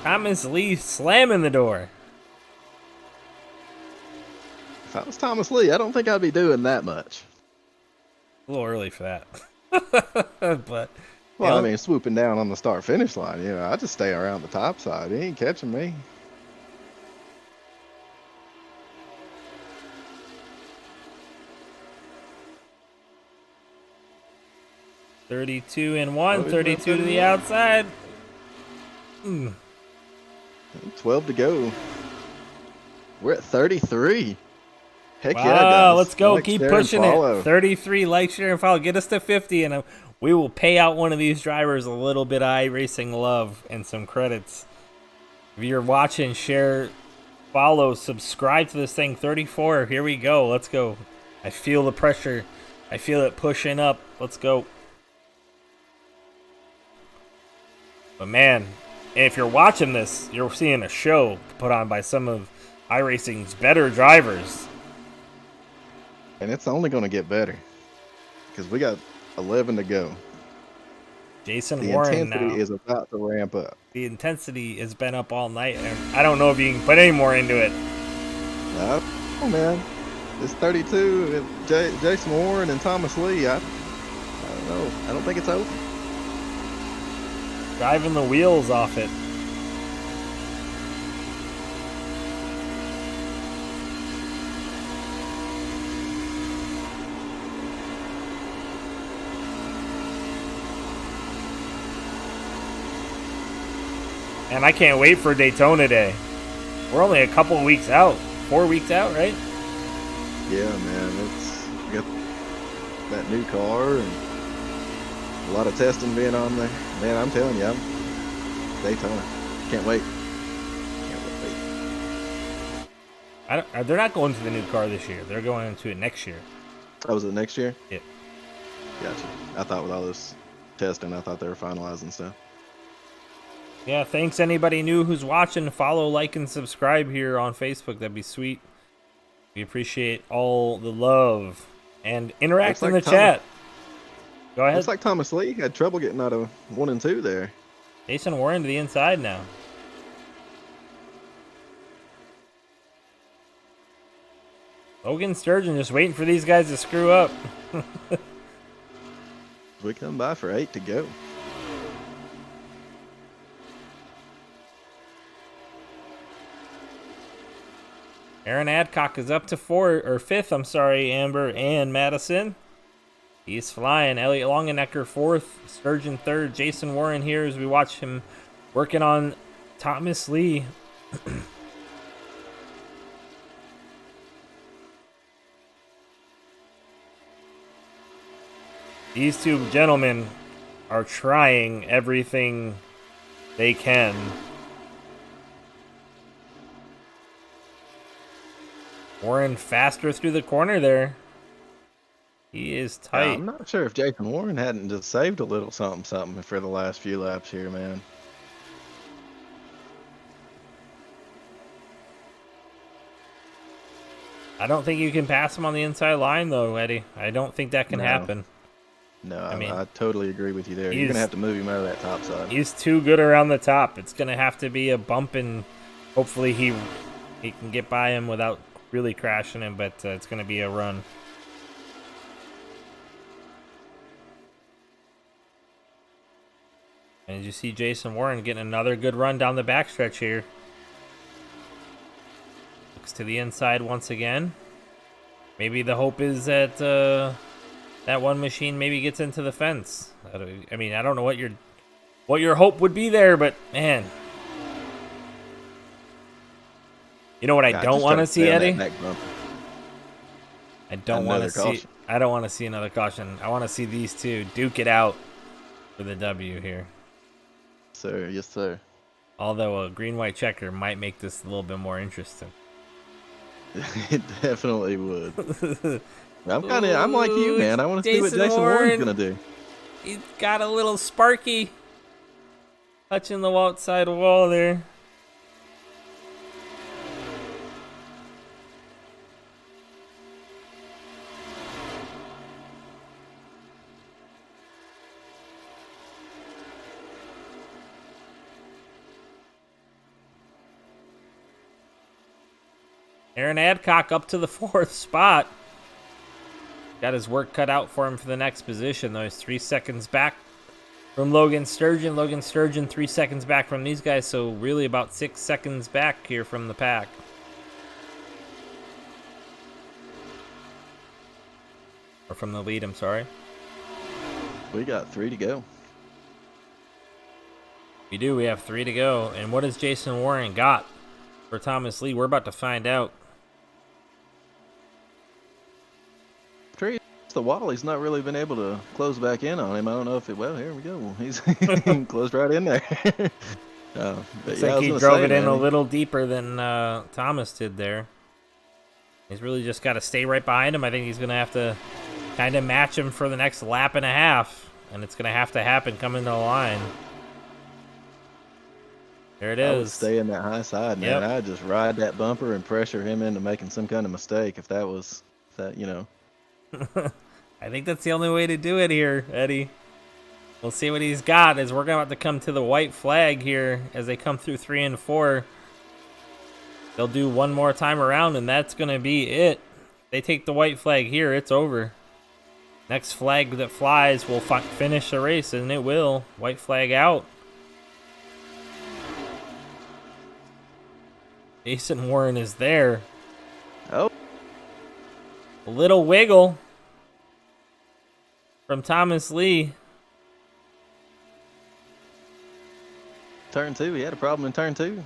Thomas Lee slamming the door. If I was Thomas Lee, I don't think I'd be doing that much. A little early for that. But Well, I mean, swooping down on the start finish line, I just stay around the top side. He ain't catching me. $32 and 1, Oh, he's about 32 to the 31. outside. 12 to go. We're at 33. Heck yeah, Wow, guys. let's go. Like, Keep share, and pushing it. follow. 33, like, share, and follow. Get us to 50, and we will pay out one of these drivers a little bit of iRacing love and some credits. If you're watching, share, follow, subscribe to this thing. 34, here we go. Let's go. I feel the pressure. I feel it pushing up. Let's go. But man, if you're watching this, you're seeing a show put on by some of iRacing's better drivers. And it's only going to get better because we got 11 to go. Jason The Warren intensity now. is about to ramp up. The intensity has been up all night, and I don't know if you can put any more into it. Oh, man. It's 32. Jason Warren and Thomas Lee. I don't know. I don't think it's over. Driving the wheels off it. And I can't wait for Daytona Day. We're only a couple of weeks out. 4 weeks out, right? Yeah, man. We got that new car and a lot of testing being on there. Man, I'm telling you, Daytona. Can't wait. They're not going to the new car this year. They're going into it next year. Oh, was it next year? Yeah. Gotcha. I thought with all this testing, I thought they were finalizing stuff. Yeah, thanks anybody new who's watching. Follow, like, and subscribe here on Facebook. That'd be sweet. We appreciate all the love and interact in the chat. Go ahead. Looks like Thomas Lee had trouble getting out of 1 and 2 there. Jason Warren to the inside now. Logan Sturgeon just waiting for these guys to screw up. We come by for 8 to go. Aaron Adcock is up to 5th. I'm sorry, Amber and Madison. He's flying. Elliot Longenecker 4th. Sturgeon 3rd. Jason Warren here as we watch him working on Thomas Lee. These two gentlemen are trying everything they can. Warren faster through the corner there. He is tight. I'm not sure if Jason Warren hadn't just saved a little something for the last few laps here, man. I don't think you can pass him on the inside line, though, Eddie. I don't think that can happen. No, I totally agree with you there. You're going to have to move him out of that top side. He's too good around the top. It's going to have to be a bump, and hopefully he can get by him without really crashing him, but it's going to be a run. And you see Jason Warren getting another good run down the backstretch here. Looks to the inside once again. Maybe the hope is that that one machine maybe gets into the fence. I mean, I don't know what your hope would be there, but man. You know what I don't want to see, Eddie? I don't want to see. I don't want to see another caution. I want to see these two duke it out for the W here. Sir, yes, sir. Although a green-white checker might make this a little bit more interesting. It definitely would. I'm like you, man. I want to see what Jason Warren's gonna do. He's got a little sparky touching the outside wall there. Aaron Adcock up to the 4th spot. got his work cut out for him for the next position, though. He's 3 seconds back from Logan Sturgeon. Logan Sturgeon 3 seconds back from these guys, so really about 6 seconds back here from the pack. Or from the lead, I'm sorry. We got 3 to go. We do. We have 3 to go. And what has Jason Warren got for Thomas Lee? We're about to find out. The Wally's not really been able to close back in on him. I don't know if it. Well, here we go. He's closed right in there. Looks like he drove it in a little deeper than Thomas did there. He's really just got to stay right behind him. I think he's going to have to kind of match him for the next lap and a half. And it's going to happen coming to the line. There it is. I would stay in that high side, man. I'd just ride that bumper and pressure him into making some kind of mistake if that was, you know. I think that's the only way to do it here, Eddie. We'll see what he's got as we're going to come to the white flag here as they come through 3 and 4. They'll do one more time around, and that's going to be it. They take the white flag here, it's over. Next flag that flies will finish the race, and it will. White flag out. Jason Warren is there. Oh. A little wiggle from Thomas Lee. Turn 2, he had a problem in turn 2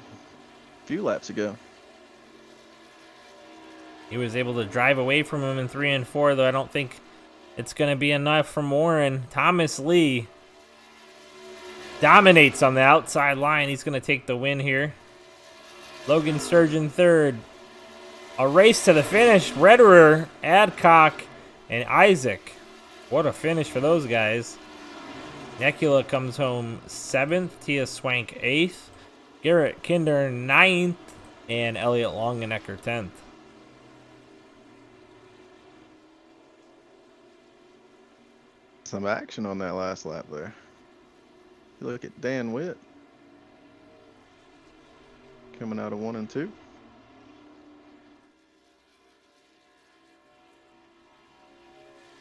a few laps ago. He was able to drive away from him in 3 and 4, though I don't think it's going to be enough from Warren. Thomas Lee dominates on the outside line. He's going to take the win here. Logan Sturgeon third. A race to the finish. Redderer, Adcock, and Isaac. What a finish for those guys. Necula comes home 7th. Tia Swank 8th. Garrett Kinder 9th. And Elliot Longenecker 10th. Some action on that last lap there. You look at Dan Witt. Coming out of 1 and 2.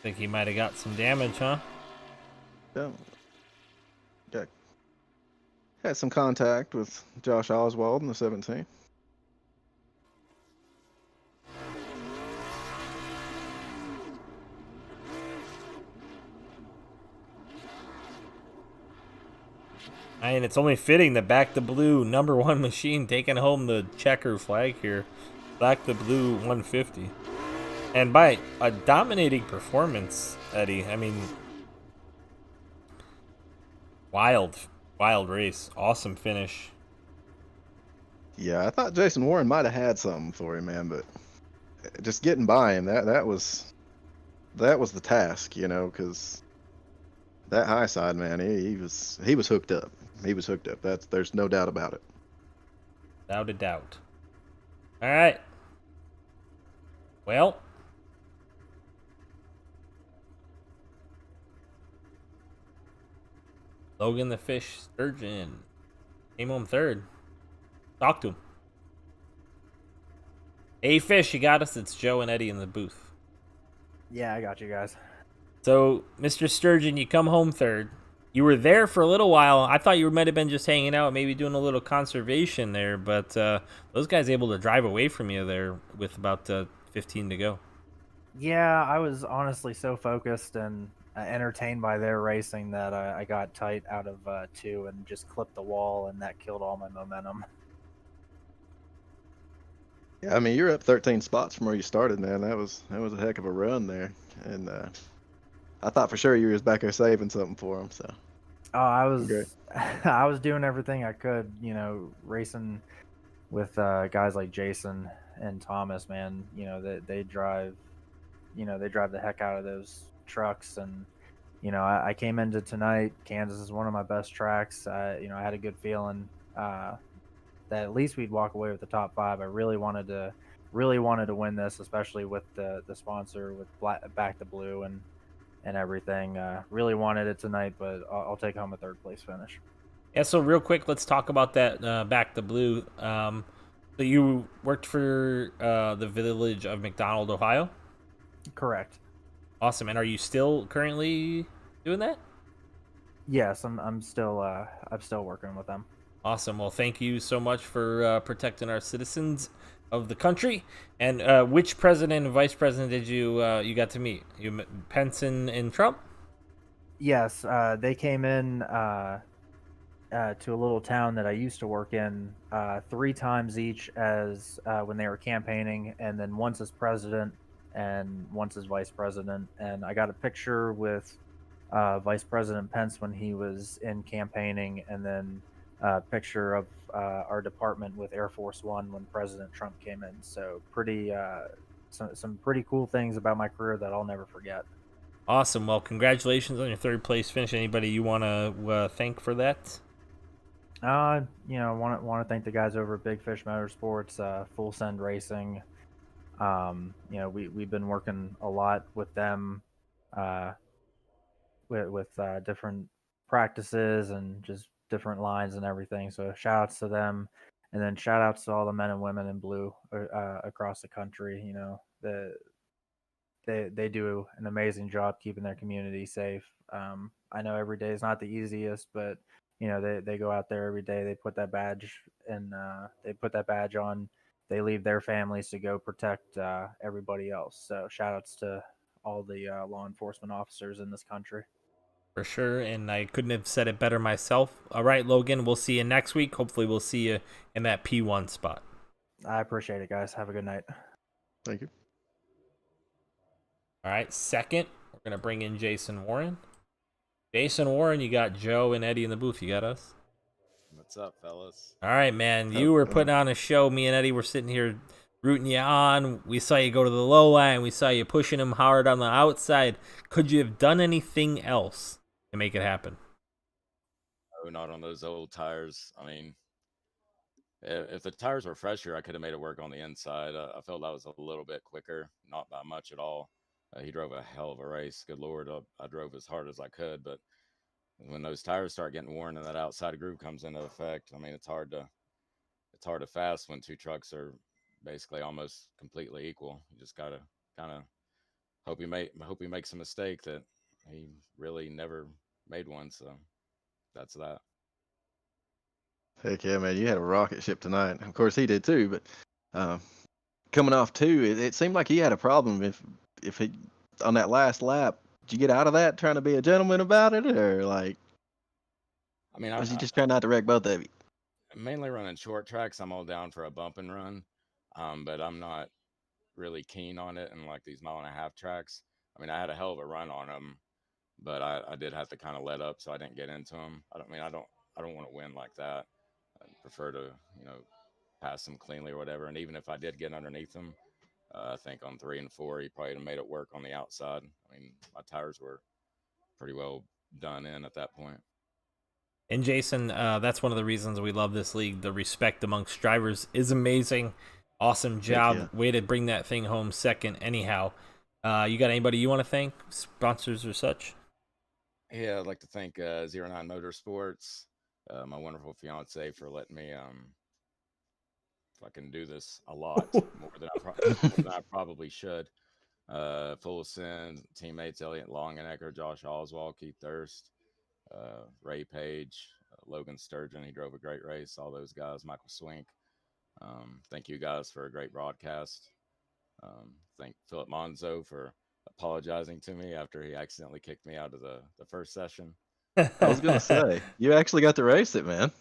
Think he might have got some damage, huh? Yeah. Had some contact with Josh Oswald in the 17. And it's only fitting that Back the Blue #1 machine taking home the checker flag here. Back the Blue 150. And by a dominating performance, Eddie. I mean, wild race. Awesome finish. Yeah, I thought Jason Warren might have had something for him, man, but just getting by him, that was the task, you know, because that high side, man, he was hooked up. He was hooked up. There's no doubt about it. Without a doubt. All right. Well, Logan the Fish Sturgeon came home third. Talk to him. Hey, Fish, you got us? It's Joe and Eddie in the booth. Yeah, I got you guys. So, Mr. Sturgeon, you come home third. You were there for a little while. I thought you might have been just hanging out, maybe doing a little conservation there, but those guys able to drive away from you there with about 15 to go. Yeah, I was honestly so focused and entertained by their racing that I got tight out of 2 and just clipped the wall, and that killed all my momentum. Yeah, I mean, you're up 13 spots from where you started, man. That was a heck of a run there, and I thought for sure you was back there saving something for him. So. Oh, I was Great. I was doing everything I could, you know, racing with guys like Jason and Thomas, man. You know, they drive the heck out of those trucks, and you know, I came into tonight. Kansas is one of my best tracks. You know, I had a good feeling that at least we'd walk away with the top 5. I really wanted to win this, especially with the sponsor with Back the Blue and everything. Really wanted it tonight, but I'll take home a 3rd place finish. Yeah, so real quick, let's talk about that Back the Blue. So you worked for the village of McDonald, Ohio? Correct. Awesome. And are you still currently doing that? Yes, I'm still working with them. Awesome. Well, thank you so much for protecting our citizens of the country. And which president and vice president did you got to meet? Pence and Trump? Yes, they came in to a little town that I used to work in 3 times each as when they were campaigning, and then once as president and once as vice president. And I got a picture with Vice President Pence when he was in campaigning, and then a picture of our department with Air Force One when President Trump came in. So some pretty cool things about my career that I'll never forget. Awesome. Well, congratulations on your third place finish. Anybody you want to thank for that? Want to thank the guys over at Big Fish Motorsports, Full Send Racing. We've been working a lot with them, uh, with different practices and just different lines and everything. So shout outs to them, and then shout outs to all the men and women in blue across the country. They do an amazing job keeping their community safe. I know every day is not the easiest, but they go out there every day. They put that badge and they put that badge on. They leave their families to go protect everybody else. So shout outs to all the law enforcement officers in this country. For sure. And I couldn't have said it better myself. All right, Logan, we'll see you next week. Hopefully, we'll see you in that P1 spot. I appreciate it, guys. Have a good night. Thank you. All right, second, we're going to bring in Jason Warren. Jason Warren, you got Joe and Eddie in the booth. You got us? What's up, fellas? All right, man. You were putting on a show. Me and Eddie were sitting here rooting you on. We saw you go to the low line. We saw you pushing him hard on the outside. Could you have done anything else to make it happen? Oh, not on those old tires. I mean, if the tires were fresher, I could have made it work on the inside. I felt that was a little bit quicker, not by much at all. He drove a hell of a race. Good Lord, I drove as hard as I could, but when those tires start getting worn and that outside groove comes into effect, I mean, it's hard to fast when two trucks are basically almost completely equal. You just gotta kind of hope he makes a mistake that he really never made one. So that's that. Heck yeah, man! You had a rocket ship tonight. Of course, he did too. But coming off two, it seemed like he had a problem. If he on that last lap, did you get out of that trying to be a gentleman about it, or like, I mean, was he just trying not to wreck both of you? mainly running short tracks. I'm all down for a bump and run, but I'm not really keen on it in like these mile-and-a-half tracks. I mean, I had a hell of a run on them, but I did have to kind of let up, so I didn't get into them. I don't want to win like that. I prefer to pass them cleanly or whatever. And even if I did get underneath them, I think on 3 and 4, he probably made it work on the outside. I mean, my tires were pretty well done in at that point. And Jason, that's one of the reasons we love this league. The respect amongst drivers is amazing. Awesome job. Yeah. Way to bring that thing home second. Anyhow, you got anybody you want to thank? Sponsors or such? Yeah, I'd like to thank 09 Motorsports, my wonderful fiance, for letting me fucking do this a lot more than I probably should. Full Send teammates Elliot Longenecker, Josh Oswald, Keith Durst, Ray Page, Logan Sturgeon. He drove a great race. All those guys, Michael Swink. Thank you guys for a great broadcast. Thank Philip Monzo for apologizing to me after he accidentally kicked me out of the first session. I was gonna say, you actually got to race it, man.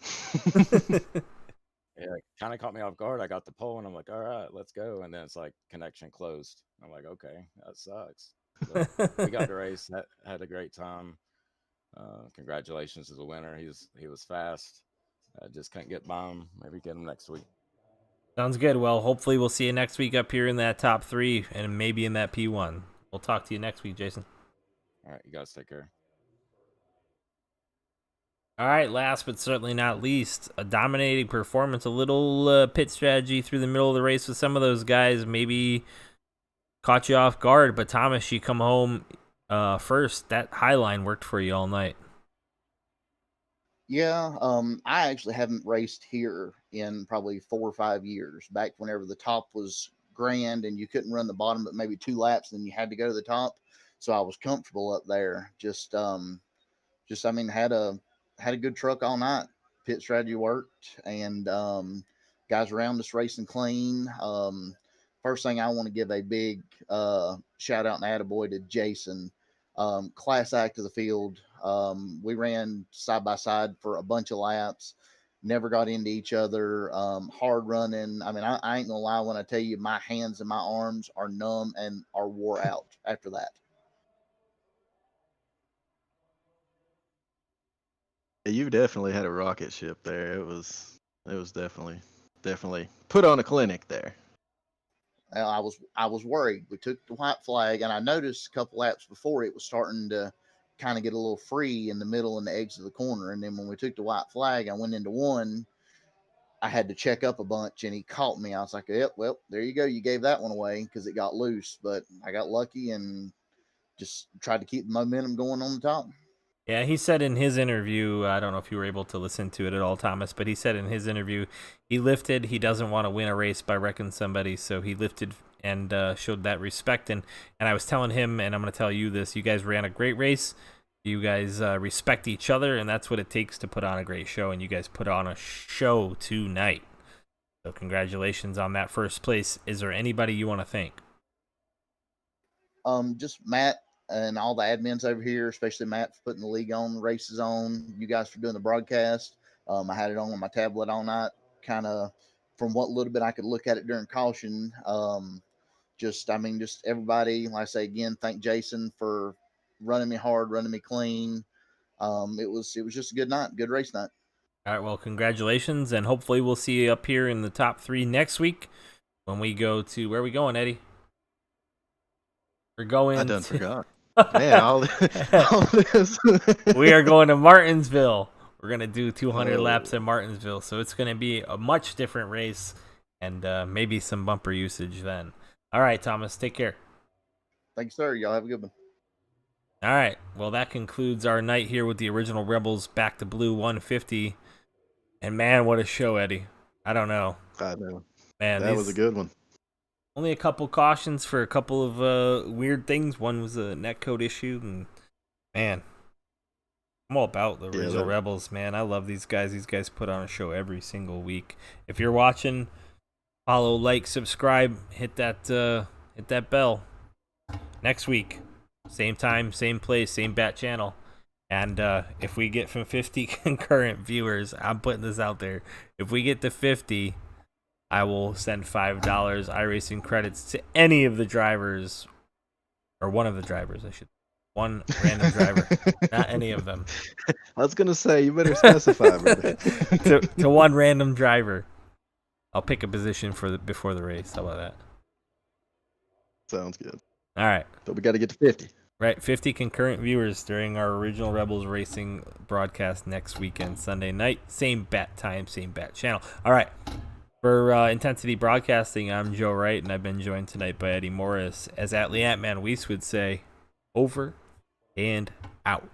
Yeah, it kind of caught me off guard. I got the pole and I'm like, all right, let's go. And then it's like connection closed. I'm like, okay, that sucks. But we got to race, had a great time. Congratulations to the winner. He was fast. Just couldn't get by him. Maybe get him next week. Sounds good. Well, hopefully we'll see you next week up here in that top 3 and maybe in that P1. We'll talk to you next week, Jason. All right, you guys take care. All right, last but certainly not least, a dominating performance, a little pit strategy through the middle of the race with some of those guys maybe caught you off guard, but Thomas, you come home first. That high line worked for you all night. Yeah, I actually haven't raced here in probably 4 or 5 years. Back whenever the top was grand and you couldn't run the bottom but maybe 2 laps, then you had to go to the top. so I was comfortable up there. I mean, had a good truck all night. Pit strategy worked, and guys around us racing clean. First thing I want to give a big shout out and attaboy to Jason. Class act of the field. We ran side by side for a bunch of laps. Never got into each other. Hard running. I mean, I ain't gonna lie when I tell you my hands and my arms are numb and are wore out after that. You definitely had a rocket ship there. It was definitely put on a clinic there. I was worried. We took the white flag, and I noticed a couple laps before it was starting to kind of get a little free in the middle and the edge of the corner. And then when we took the white flag, I went into one. I had to check up a bunch, and he caught me. I was like, "Yep, well, there you go. You gave that one away because it got loose." But I got lucky and just tried to keep the momentum going on the top. Yeah, he said in his interview, I don't know if you were able to listen to it at all, Thomas, but he said in his interview, he lifted. He doesn't want to win a race by wrecking somebody, so he lifted and showed that respect. And I was telling him, and I'm going to tell you this, you guys ran a great race. You guys respect each other, and that's what it takes to put on a great show, and you guys put on a show tonight. So congratulations on that first place. Is there anybody you want to thank? Just Matt and all the admins over here, especially Matt for putting the league on, races on, you guys for doing the broadcast. I had it on my tablet all night, kind of from what little bit I could look at it during caution. Just everybody, like I say again, thank Jason for running me hard, running me clean. It was just a good night, good race night. All right, well, congratulations, and hopefully we'll see you up here in the top 3 next week when we go to, where are we going, Eddie? We're going I done forgot. Man, all this. We are going to Martinsville. We're going to do 200 laps at Martinsville, so it's going to be a much different race and maybe some bumper usage then. All right, Thomas, take care. Thanks, sir. Y'all have a good one. All right, well, that concludes our night here with the Original Rebels Back to Blue 150. And man, what a show, Eddie. I don't know. I know. Man, that was a good one. Only a couple cautions for a couple of weird things. One was a netcode issue, and man, I'm all about the Original Rebels, man. I love these guys. These guys put on a show every single week. If you're watching, follow, like, subscribe, hit that bell. Next week, same time, same place, same bat channel. And if we get from 50 concurrent viewers, I'm putting this out there. If we get to 50, I will send $5 iRacing credits to any of the drivers, or one of the drivers, I should. One random driver, not any of them. I was gonna say, you better specify, brother. to one random driver. I'll pick a position before the race. How about that? Sounds good. All right. But we got to get to 50. Right, 50 concurrent viewers during our Original Rebels Racing broadcast next weekend, Sunday night. Same bat time, same bat channel. All right. For Intensity Broadcasting, I'm Joe Wright, and I've been joined tonight by Eddie Morris. As Atlee Antman Weiss would say, over and out.